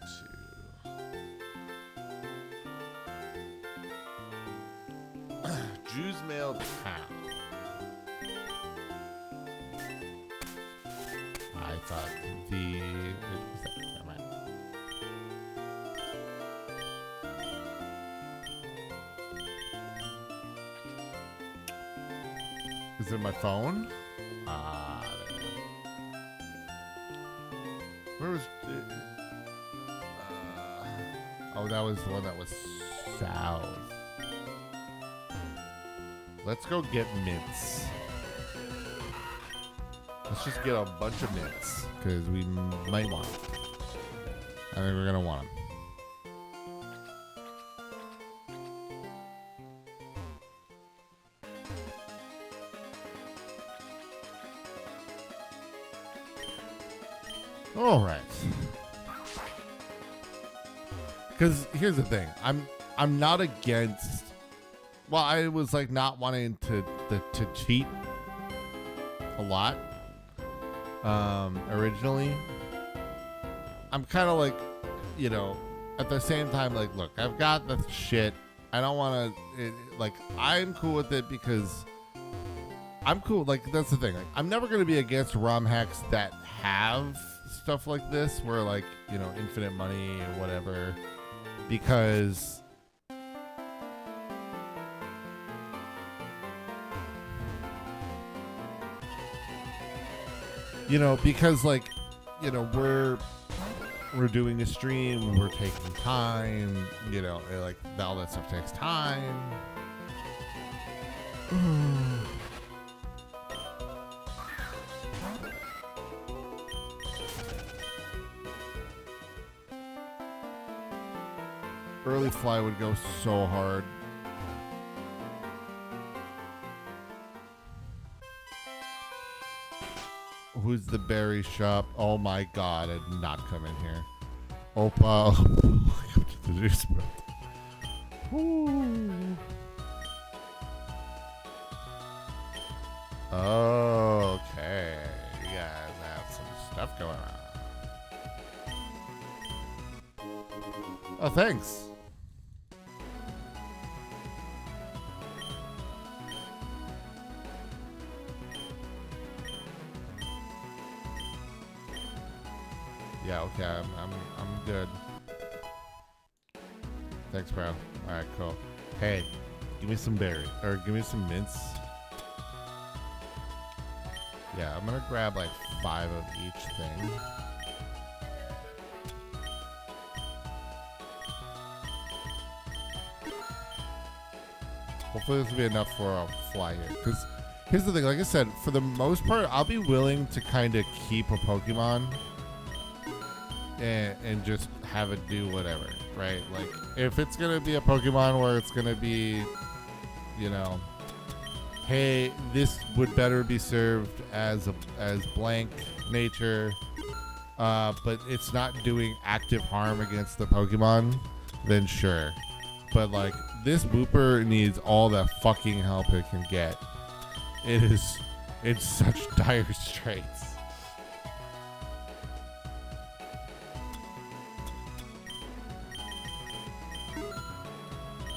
to Jews Mail Town. I thought never mind. Is it my phone? Where was oh, that was the one that was south. Let's go get mints. Let's just get a bunch of mints because we might want them. I think we're gonna want them. All right. Because here's the thing, I'm not against. Well, I was like not wanting to cheat a lot originally. I'm kind of like, you know, at the same time, like, look, I've got the shit. I don't want to, like, I'm cool with it because I'm cool. Like, that's the thing. Like, I'm never going to be against ROM hacks that have stuff like this where, like, you know, infinite money or whatever, because like, you know, we're doing a stream, we're taking time, you know, like all that stuff takes time. Early fly would go so hard. Who's the berry shop? Oh my god, I did not come in here. Opa. Welcome to the juice bro. Okay. You guys have some stuff going on. Oh, thanks. Yeah, okay, I'm good. Thanks, bro. Alright, cool. Hey, give me some berry. Or give me some mints. Yeah, I'm gonna grab like 5 of each thing. Hopefully this will be enough for a fly here. Because Here's the thing, like I said, for the most part, I'll be willing to kind of keep a Pokemon and just have it do whatever, right? Like, if it's going to be a Pokemon where it's going to be, you know, hey, this would better be served as blank nature, but it's not doing active harm against the Pokemon, then sure. But, like, this Booper needs all the fucking help it can get. It is in such dire straits.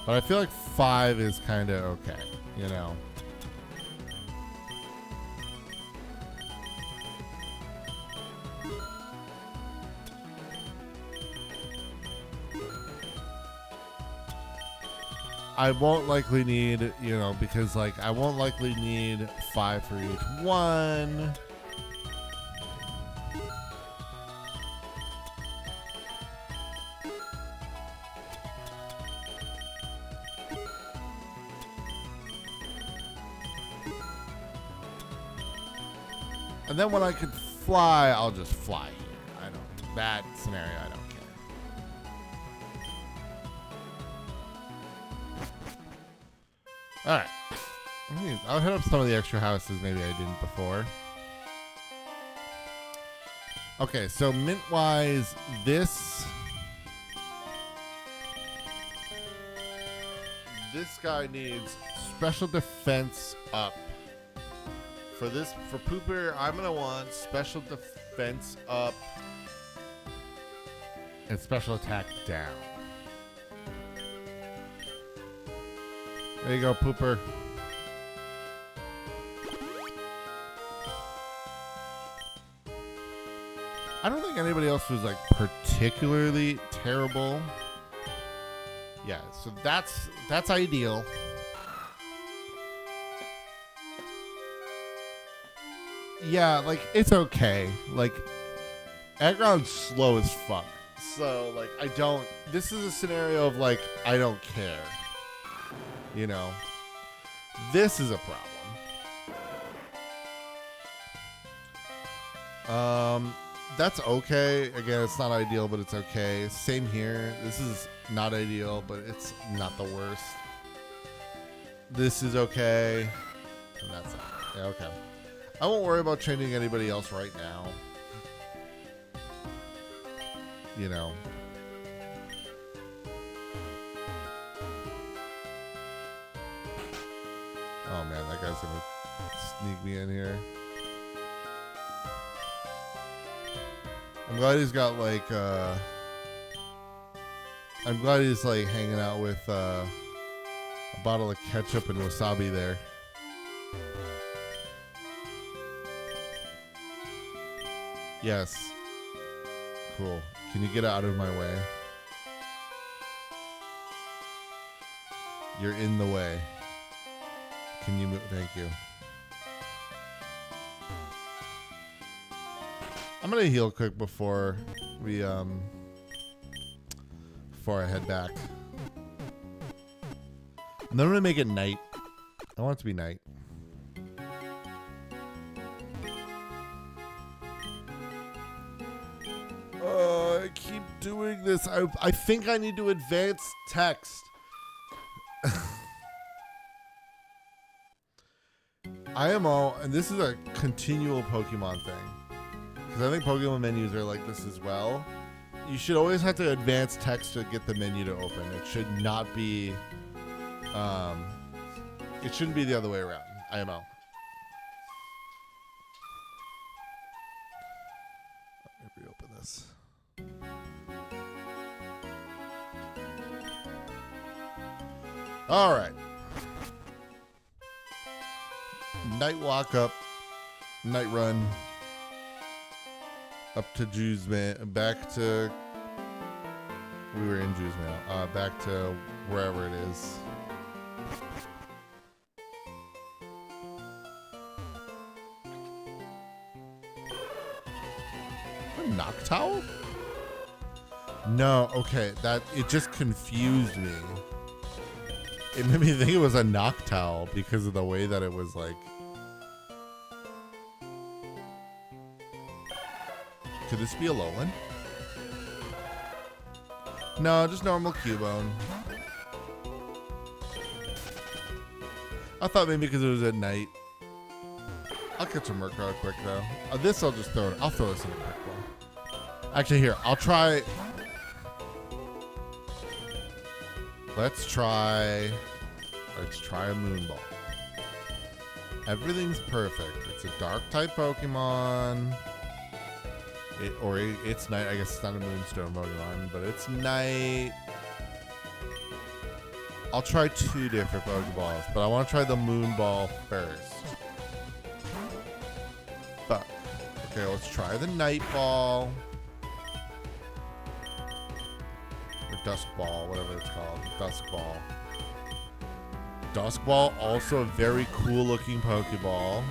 But I feel like 5 is kind of okay, you know. I won't likely need, you know, because like I won't likely need 5 for each one. And then when I can fly, I'll just fly here. I don't, that scenario, I don't care. All right. I'll hit up some of the extra houses maybe I didn't before. Okay, so mint-wise, this guy needs special defense up. For Pooper, I'm gonna want special defense up and special attack down. There you go, Pooper. I don't think anybody else was like particularly terrible. Yeah, so that's ideal. Yeah, like it's okay. Like Aggron's slow as fuck. So like this is a scenario of like I don't care. You know, this is a problem. That's okay. Again, it's not ideal, but it's okay. Same here. This is not ideal, but it's not the worst. This is okay. And that's okay. Yeah, okay. I won't worry about changing anybody else right now. You know. Oh man, that guy's gonna sneak me in here. I'm glad he's got like I'm glad he's like hanging out with a bottle of ketchup and wasabi there. Yes. Cool. Can you get out of my way? You're in the way. Can you move? Thank you. I'm gonna heal quick before we before I head back. And then I'm gonna make it night. I want it to be night. I keep doing this. I think I need to advance text. IMO, and this is a continual Pokemon thing. Because I think Pokemon menus are like this as well. You should always have to advance text to get the menu to open. It should not be, it shouldn't be the other way around. IMO. Let me reopen this. All right. Night walk up, night run, up to Jewsman, back to, we were in Jewsman, back to wherever it is. A Noctowl? No, okay, it just confused me. It made me think it was a Noctowl because of the way that it was like Could this be a Alolan? No, just normal Cubone. I thought maybe because it was at night. I'll catch a Murkrow quick though. This I'll just throw it. I'll throw this in a quick ball. Actually, here I'll try. Let's try a Moon Ball. Everything's perfect. It's a Dark type Pokemon. It's night. I guess it's not a Moonstone Pokemon, but it's night. I'll try 2 different Pokeballs, but I want to try the Moon Ball first. But okay, let's try the Night Ball or Dusk Ball, whatever it's called. Dusk Ball. Dusk Ball, also a very cool looking Pokeball.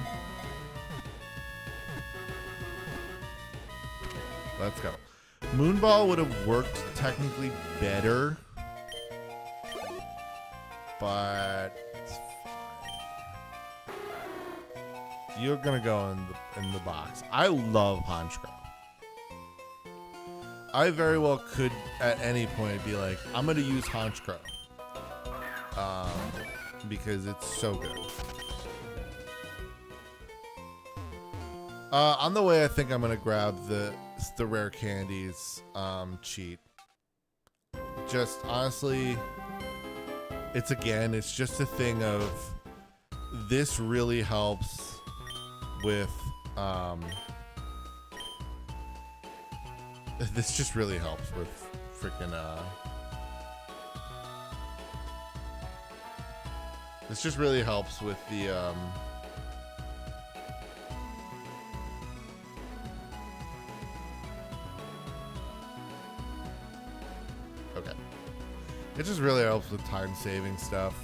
Let's go. Moonball would have worked technically better, but it's fine. You're gonna go in the box. I love Honchkrow. I very well could at any point be like, I'm gonna use Honchkrow. Because it's so good. On the way, I think I'm gonna grab the rare candies cheat. Just honestly, it's just a thing of this really helps with this just really helps with freaking this just really helps with the okay. It just really helps with time saving stuff.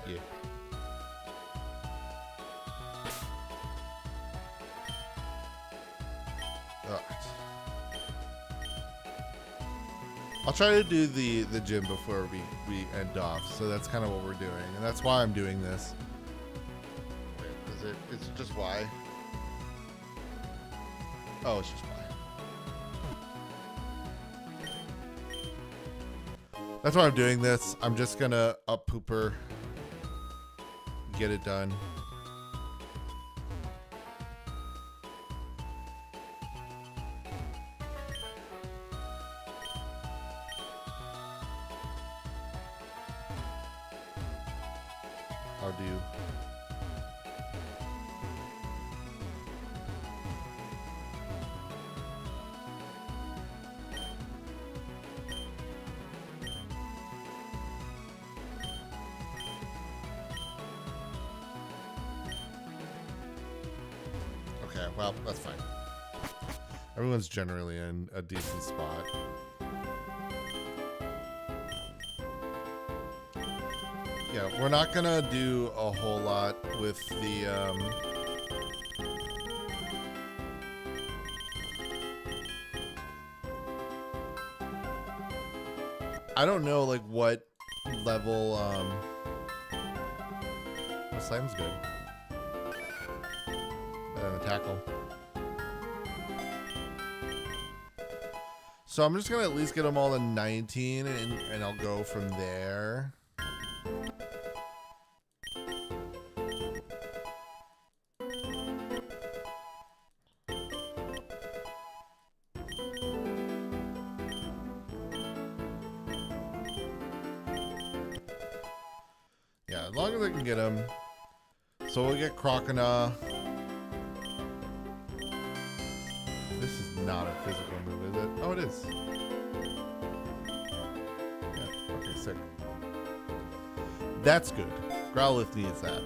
Yeah. Alright. I'll try to do the gym before we end off, so that's kind of what we're doing, and that's why I'm doing this. Wait, is it just why? Oh, it's just why. That's why I'm doing this. I'm just gonna up pooper, get it done. I'll do. Okay, well, that's fine. Everyone's generally in a decent spot. Yeah, we're not gonna do a whole lot with the I don't know like what level the slam's good. Better than the tackle. So I'm just gonna at least get them all to 19 and I'll go from there. Yeah, as long as I can get him. So we'll get Crocodile. This is not a physical move, is it? Oh, it is. Yeah, okay, sick. That's good. Growlithe needs that.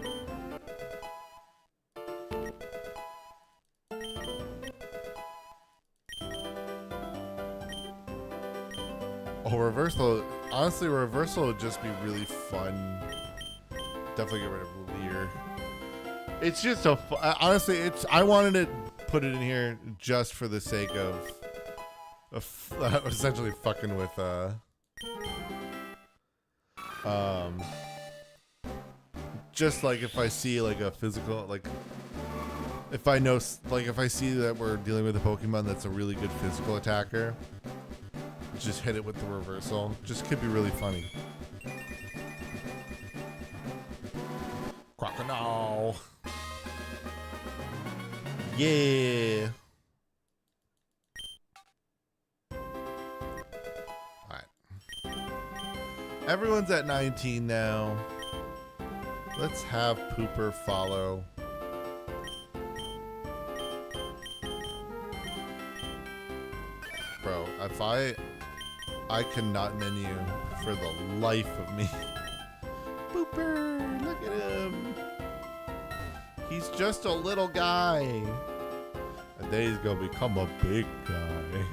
Oh, reversal. Honestly, reversal would just be really fun. Definitely get rid of Leer. It's just a honestly, I wanted it put it in here just for the sake of essentially fucking with just like if I see like a physical, like if I know, like if I see that we're dealing with a Pokemon that's a really good physical attacker, just hit it with the reversal. Just could be really funny. Crocodile. Yeah. Alright. Everyone's at 19 now. Let's have Pooper follow. Bro, if I cannot menu for the life of me. Pooper, look at him. He's just a little guy. And then he's gonna become a big guy.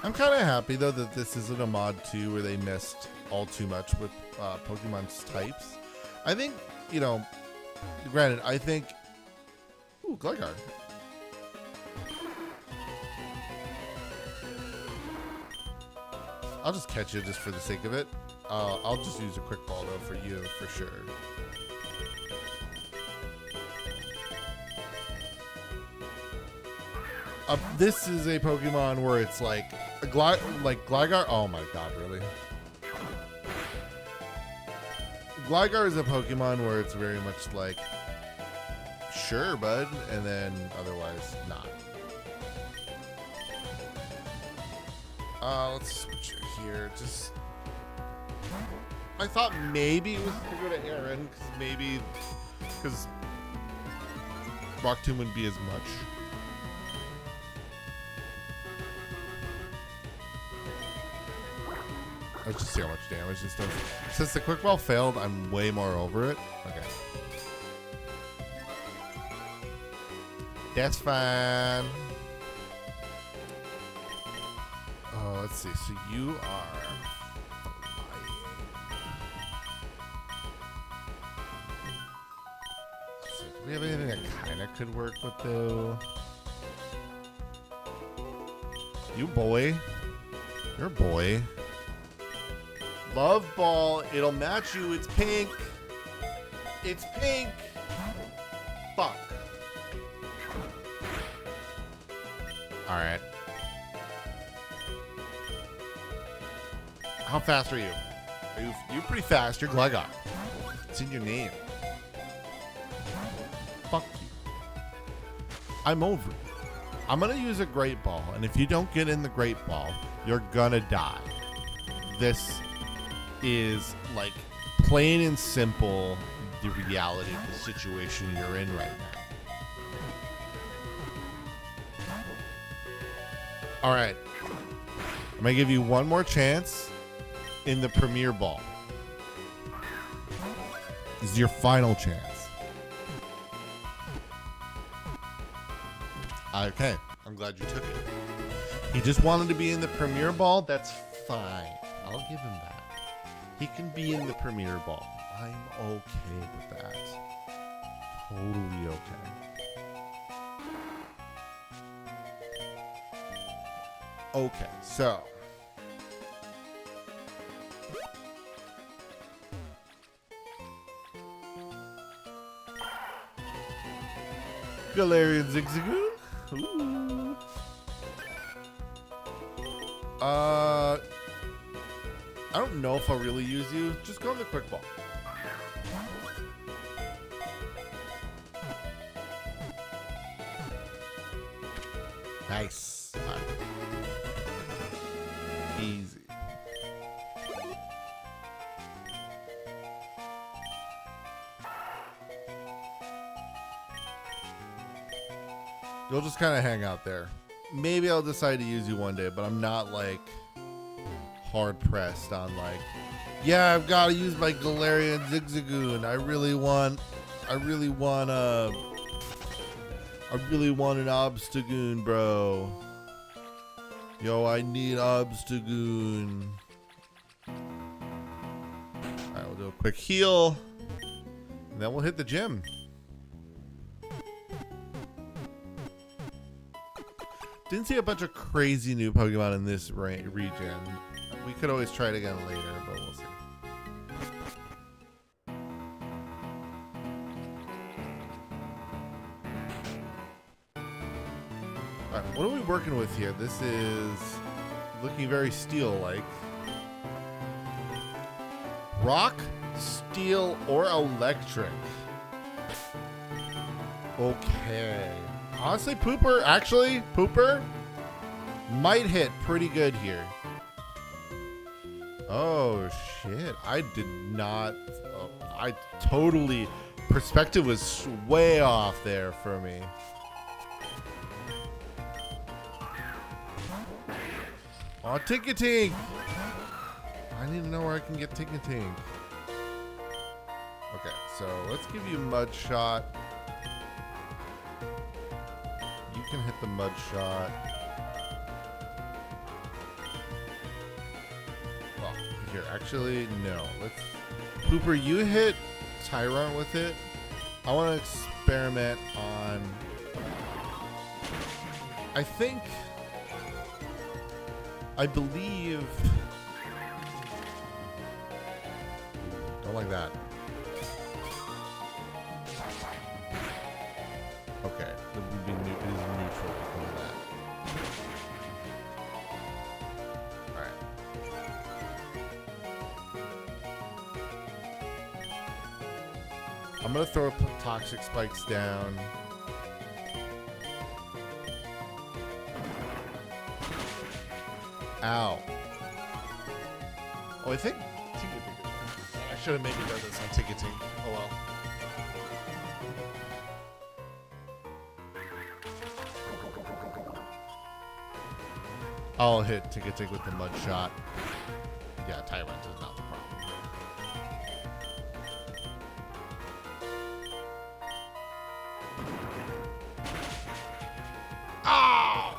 I'm kind of happy though that this isn't a mod 2 where they missed all too much with Pokemon's types. I think, you know, granted, I think... Ooh, Gligar. I'll just catch it just for the sake of it. I'll just use a quick ball though for you, for sure. This is a Pokemon where it's like Gligar. Oh my god, really? Gligar is a Pokemon where it's very much like, sure, bud, and then otherwise not. Let's switch it here. Just, I thought maybe it was to go to Aaron, because Rock Tomb wouldn't be as much. Let's just see how much damage this does. Since the quick ball failed, I'm way more over it. Okay. That's fine. Oh, let's see. So you are... Let's see. Do we have anything that kind of could work with though? You boy. You're a boy. Love ball. It'll match you. It's pink. It's pink. Fuck. All right. How fast are you? You're pretty fast. You're Gligar. It's in your name. Fuck you. I'm over it. I'm gonna use a Great Ball, and if you don't get in the Great Ball, you're gonna die. This is like plain and simple the reality of the situation you're in right now. All right, I'm gonna give you one more chance in the Premier Ball. This is your final chance. Okay, I'm glad you took it. He just wanted to be in the Premier Ball. That's fine. I'll give him that. He can be in the Premier Ball. I'm okay with that. Totally okay. Okay, so. Galarian Zigzagoon? Ooh. I don't know if I'll really use you. Just go in the quick ball. Nice. Right. Easy. You'll just kind of hang out there. Maybe I'll decide to use you one day, but I'm not like hard pressed on like, yeah, I've got to use my Galarian Zigzagoon. I really want an Obstagoon, bro. Yo, I need Obstagoon. do a quick heal, and then we'll hit the gym. Didn't see a bunch of crazy new Pokemon in this region. We could always try it again later, but we'll see. Alright, what are we working with here? This is looking very steel-like. Rock, steel, or electric? Okay. Honestly, Pooper might hit pretty good here. Oh, shit. I did not... I totally... Perspective was way off there for me. Oh, Tinkatink! I need to know where I can get Tinkatink. Okay, so let's give you Mud Shot. You can hit the Mud Shot. Well, here, actually, no. Let's... Pooper, you hit Tyrant with it. I want to experiment on... I believe... Don't like that. Okay, it would be neutral because of that. Alright. I'm gonna throw Toxic Spikes down. Ow. Oh, I think I should have maybe done this on Tinkatink. Oh well. I'll hit Tinkatink with the Mud Shot. Yeah, Tyrant is not the problem. Oh!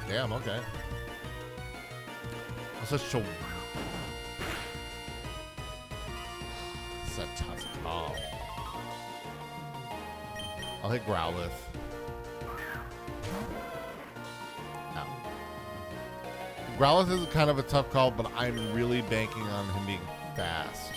Damn, okay. That's such a... It's a tough call. I'll hit Growlithe. Ow. Growlithe is kind of a tough call, but I'm really banking on him being fast.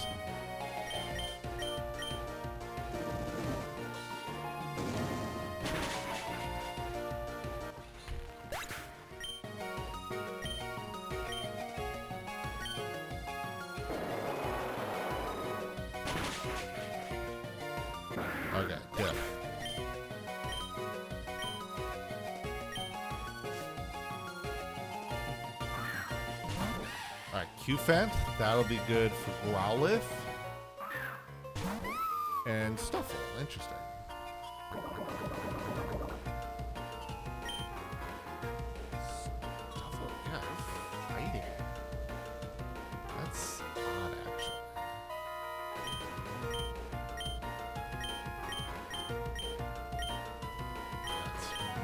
Okay, good. Alright, Q-Fent. That'll be good for Growlithe. And Stuffle. Interesting. Stuffle, yeah, fighting. That's odd, actually.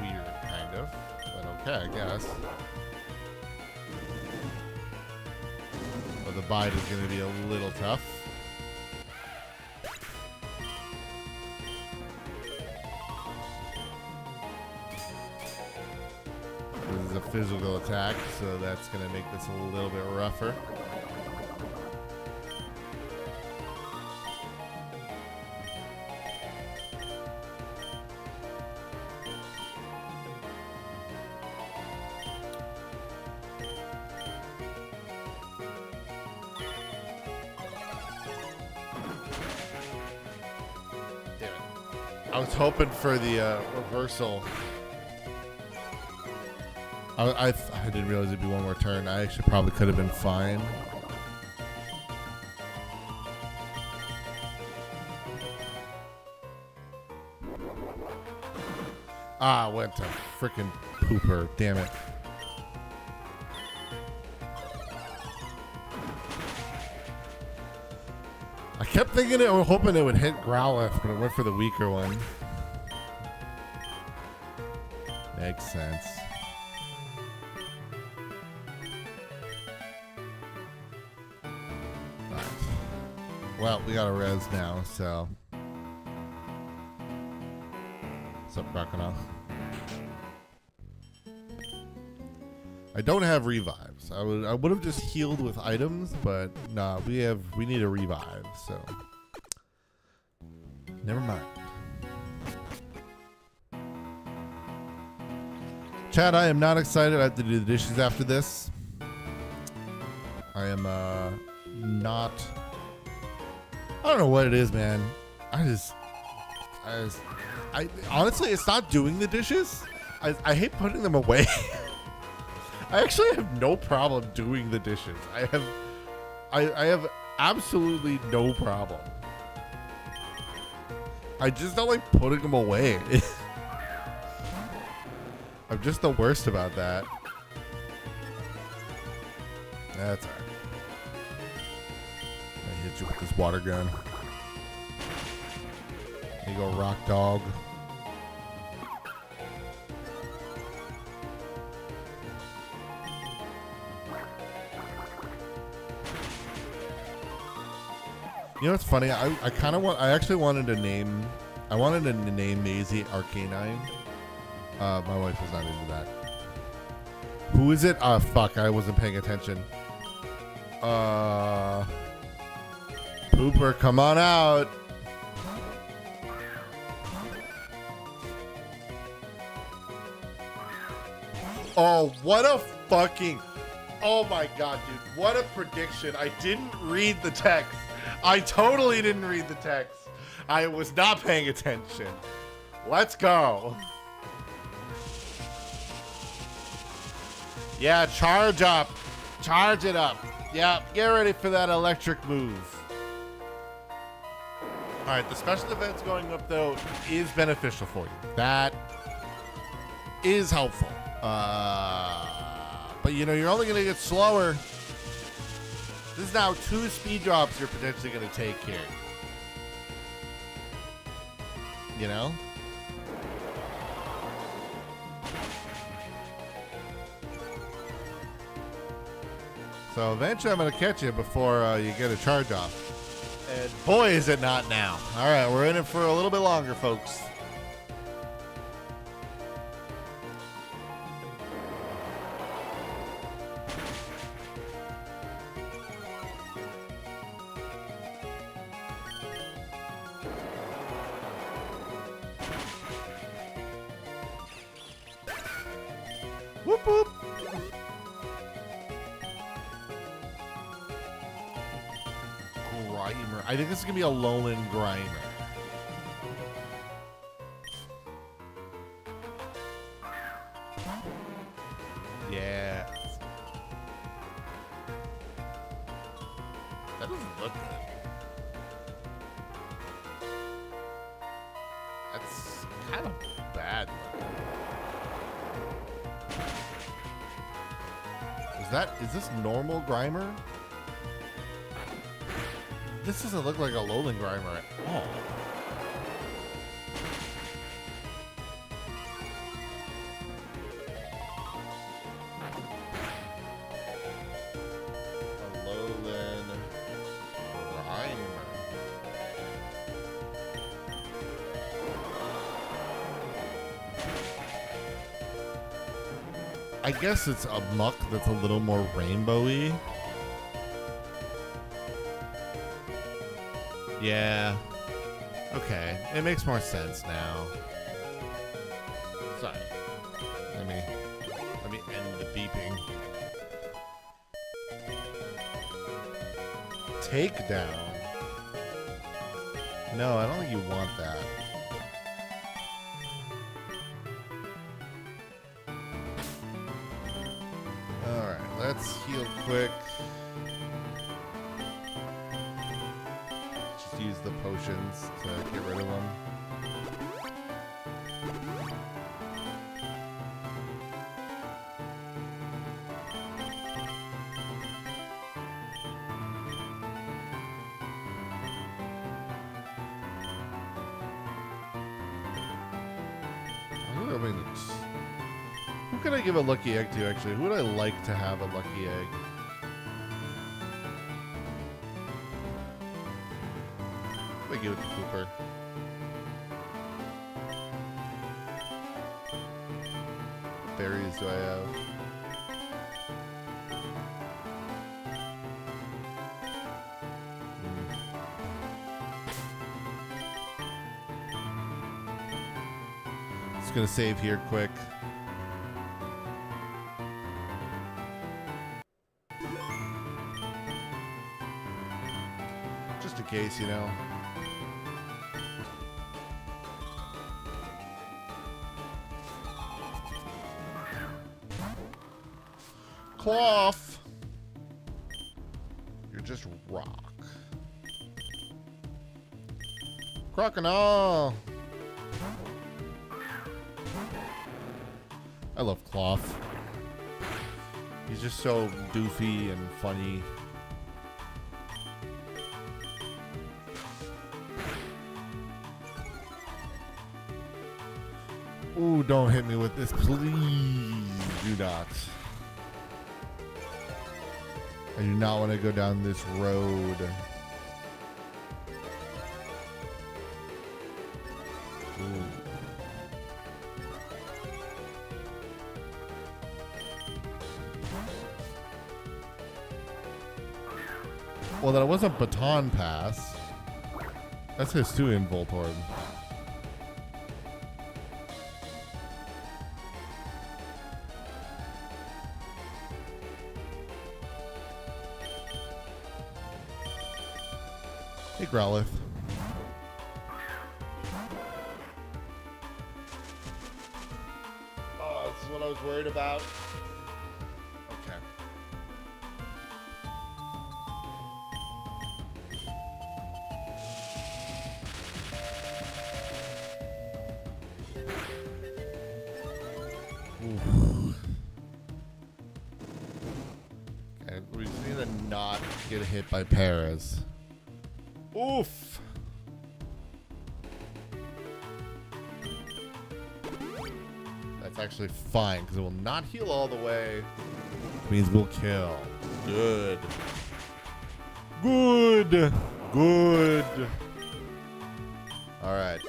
Weird, kind of, but okay, I guess. But the bite is going to be a little tough. This is a physical attack, so that's going to make this a little bit rougher. I was hoping for the reversal. I didn't realize it'd be one more turn. I actually probably could have been fine. Ah, went to frickin' Pooper. Damn it. I kept thinking hoping it would hit Growlithe, but it went for the weaker one. Makes sense. Well, we got a res now, so. What's up, Crocodile? I don't have revives. I would have just healed with items, but nah, we need a revive, so never mind. Chad, I am not excited. I have to do the dishes after this. I am not. I don't know what it is, man. I honestly, it's not doing the dishes. I hate putting them away. I actually have no problem doing the dishes. I have absolutely no problem. I just don't like putting them away. I'm just the worst about that. That's alright. I hit you with this water gun. There you go, rock dog. You know what's funny? I actually wanted to name. I wanted to name Maisie Arcanine. My wife was not into that. Who is it? Fuck, I wasn't paying attention. Pooper, come on out. Oh, what a fucking... Oh my god, dude. What a prediction. I didn't read the text. I totally didn't read the text. I was not paying attention. Let's go. Yeah, charge up. Charge it up. Yeah, get ready for that electric move. All right, the special events going up, though, is beneficial for you. That is helpful. But, you know, you're only going to get slower. This is now 2 speed drops you're potentially going to take here. You know? So eventually I'm going to catch you before you get a charge off. And boy, is it not now. All right, we're in it for a little bit longer, folks. Whoop, whoop. Grimer. I think this is going to be a Alolan Grimer. Yeah. That doesn't look good. That's kind of bad looking. Is this normal Grimer? This doesn't look like a Alolan Grimer at all. Alolan Grimer. I guess it's a muck that's a little more rainbowy. Yeah. Okay. It makes more sense now. Sorry. Let me end the beeping. Takedown. No, I don't think you want that. Alright, let's heal quick. Use the potions to get rid of them. Who could I give a lucky egg to, actually? Who would I like to have a lucky egg? I give it to Cooper. Berries do I have? Just gonna save here quick. Just in case, you know. Cloth. You're just rock. Crocodile. I love Cloth. He's just so doofy and funny. Ooh, don't hit me with this, please. Do not. I do not want to go down this road. Ooh. Well, that wasn't Baton Pass. That's Hisuian Voltorb. Hey, Growlithe. Oh, this is what I was worried about. Okay. Oof. Okay, we just need to not get hit by Paras. Oof. That's actually fine because it will not heal all the way. Which means we'll kill. Good. Good. Good. All right.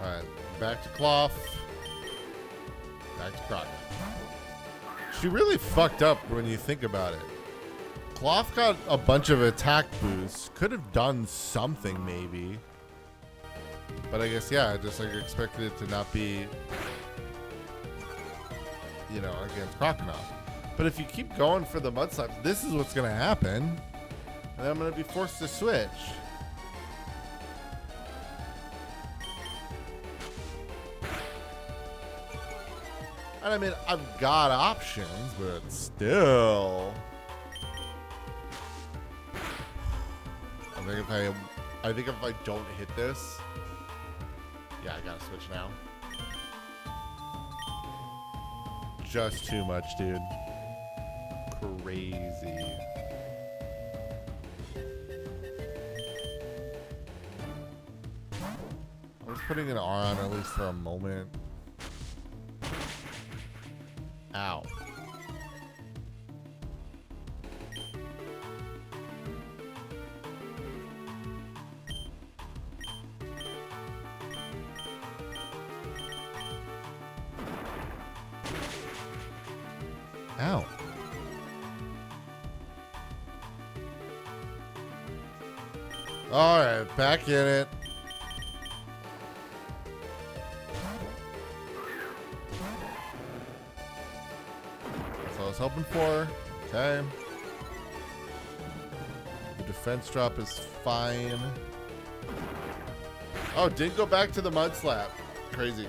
All right. Back to Cloth. Back to Crocodile. She really fucked up when you think about it. Cloth got a bunch of attack boosts. Could have done something maybe. But I guess, yeah, just like expected it to not be, you know, against Crocodile. But if you keep going for the Mudslap, this is what's going to happen. And then I'm going to be forced to switch. And I mean, I've got options, but still. I think if I don't hit this, yeah, I gotta switch now. Just too much, dude. Crazy. I was putting an R on at least for a moment. Ow. Ow. All right, back in it. That's what I was hoping for. Okay. The defense drop is fine. Oh, didn't go back to the Mudslap. Crazy.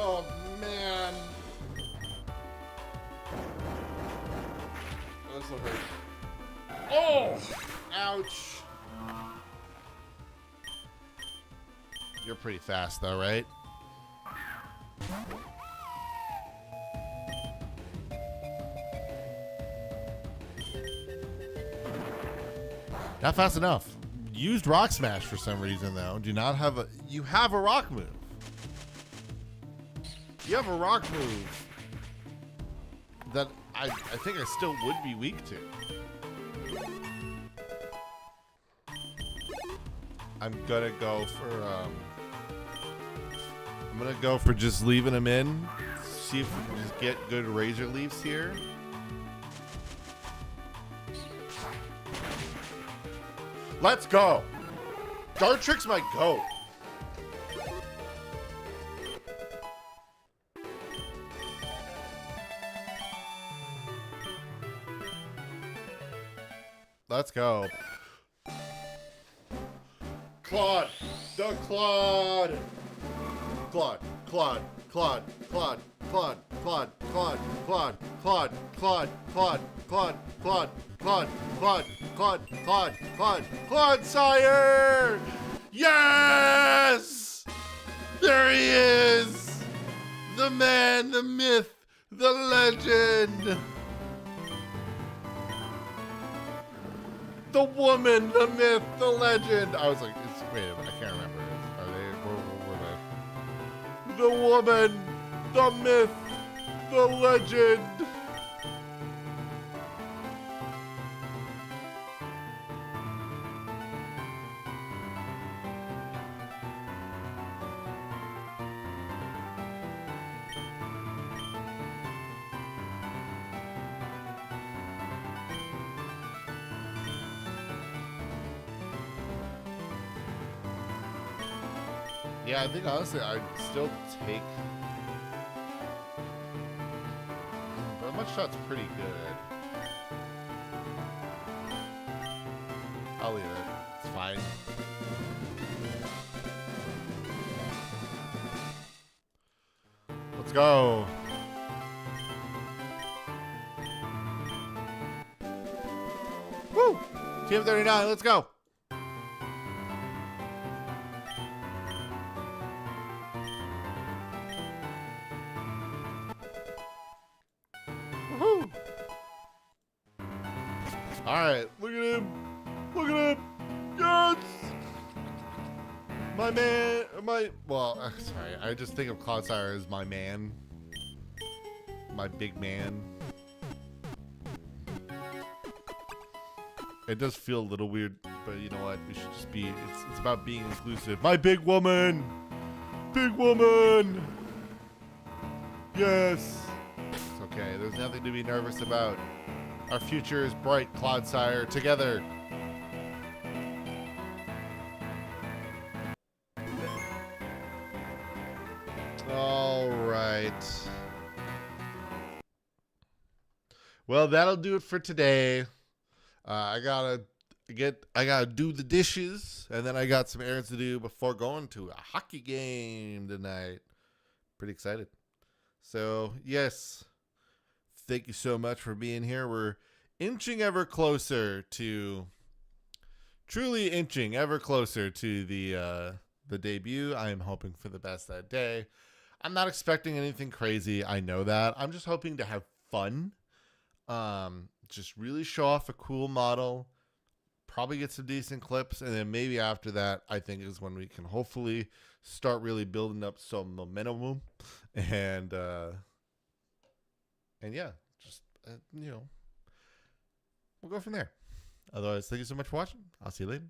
Oh, man. This will hurt. Oh! Ouch. You're pretty fast, though, right? Not fast enough. Used Rock Smash for some reason, though. Do not have a... You have a rock move. You have a rock move that I think I still would be weak to. I'm gonna go for just leaving him in. See if we can just get good Razor Leafs here. Let's go. Dart Trick's my goat. Let's go. Claude. The Claude. Claude. Claude. Claude. Claude. Claude. Claude. Claude. Claude. Claude. Claude. Claude. Claude. Claude. Claude. Claude. Claude. Claude. Claude. Claude Sire. Yes! There he is. The man, the myth, the legend. The woman, the myth, the legend. I was like, wait a minute, I can't remember. Are they? The woman, the myth, the legend. Yeah, I think honestly I'd still take... But Mud Shot's pretty good. I'll leave it. It's fine. Let's go. Woo! Team 39, let's go. All right, look at him. Look at him. Yes. My man, sorry. I just think of Clodsire as my man. My big man. It does feel a little weird, but you know what? We should just be, it's about being inclusive. My big woman. Big woman. Yes. It's okay. There's nothing to be nervous about. Our future is bright, Clodsire. Together. All right. Well, that'll do it for today. I gotta do the dishes, and then I got some errands to do before going to a hockey game tonight. Pretty excited. So, yes. Thank you so much for being here. We're inching ever closer to, truly inching ever closer to the debut. I am hoping for the best that day. I'm not expecting anything crazy. I know that. I'm just hoping to have fun. Just really show off a cool model. Probably get some decent clips, and then maybe after that, I think is when we can hopefully start really building up some momentum, and yeah, just we'll go from there. Otherwise, thank you so much for watching. I'll see you later.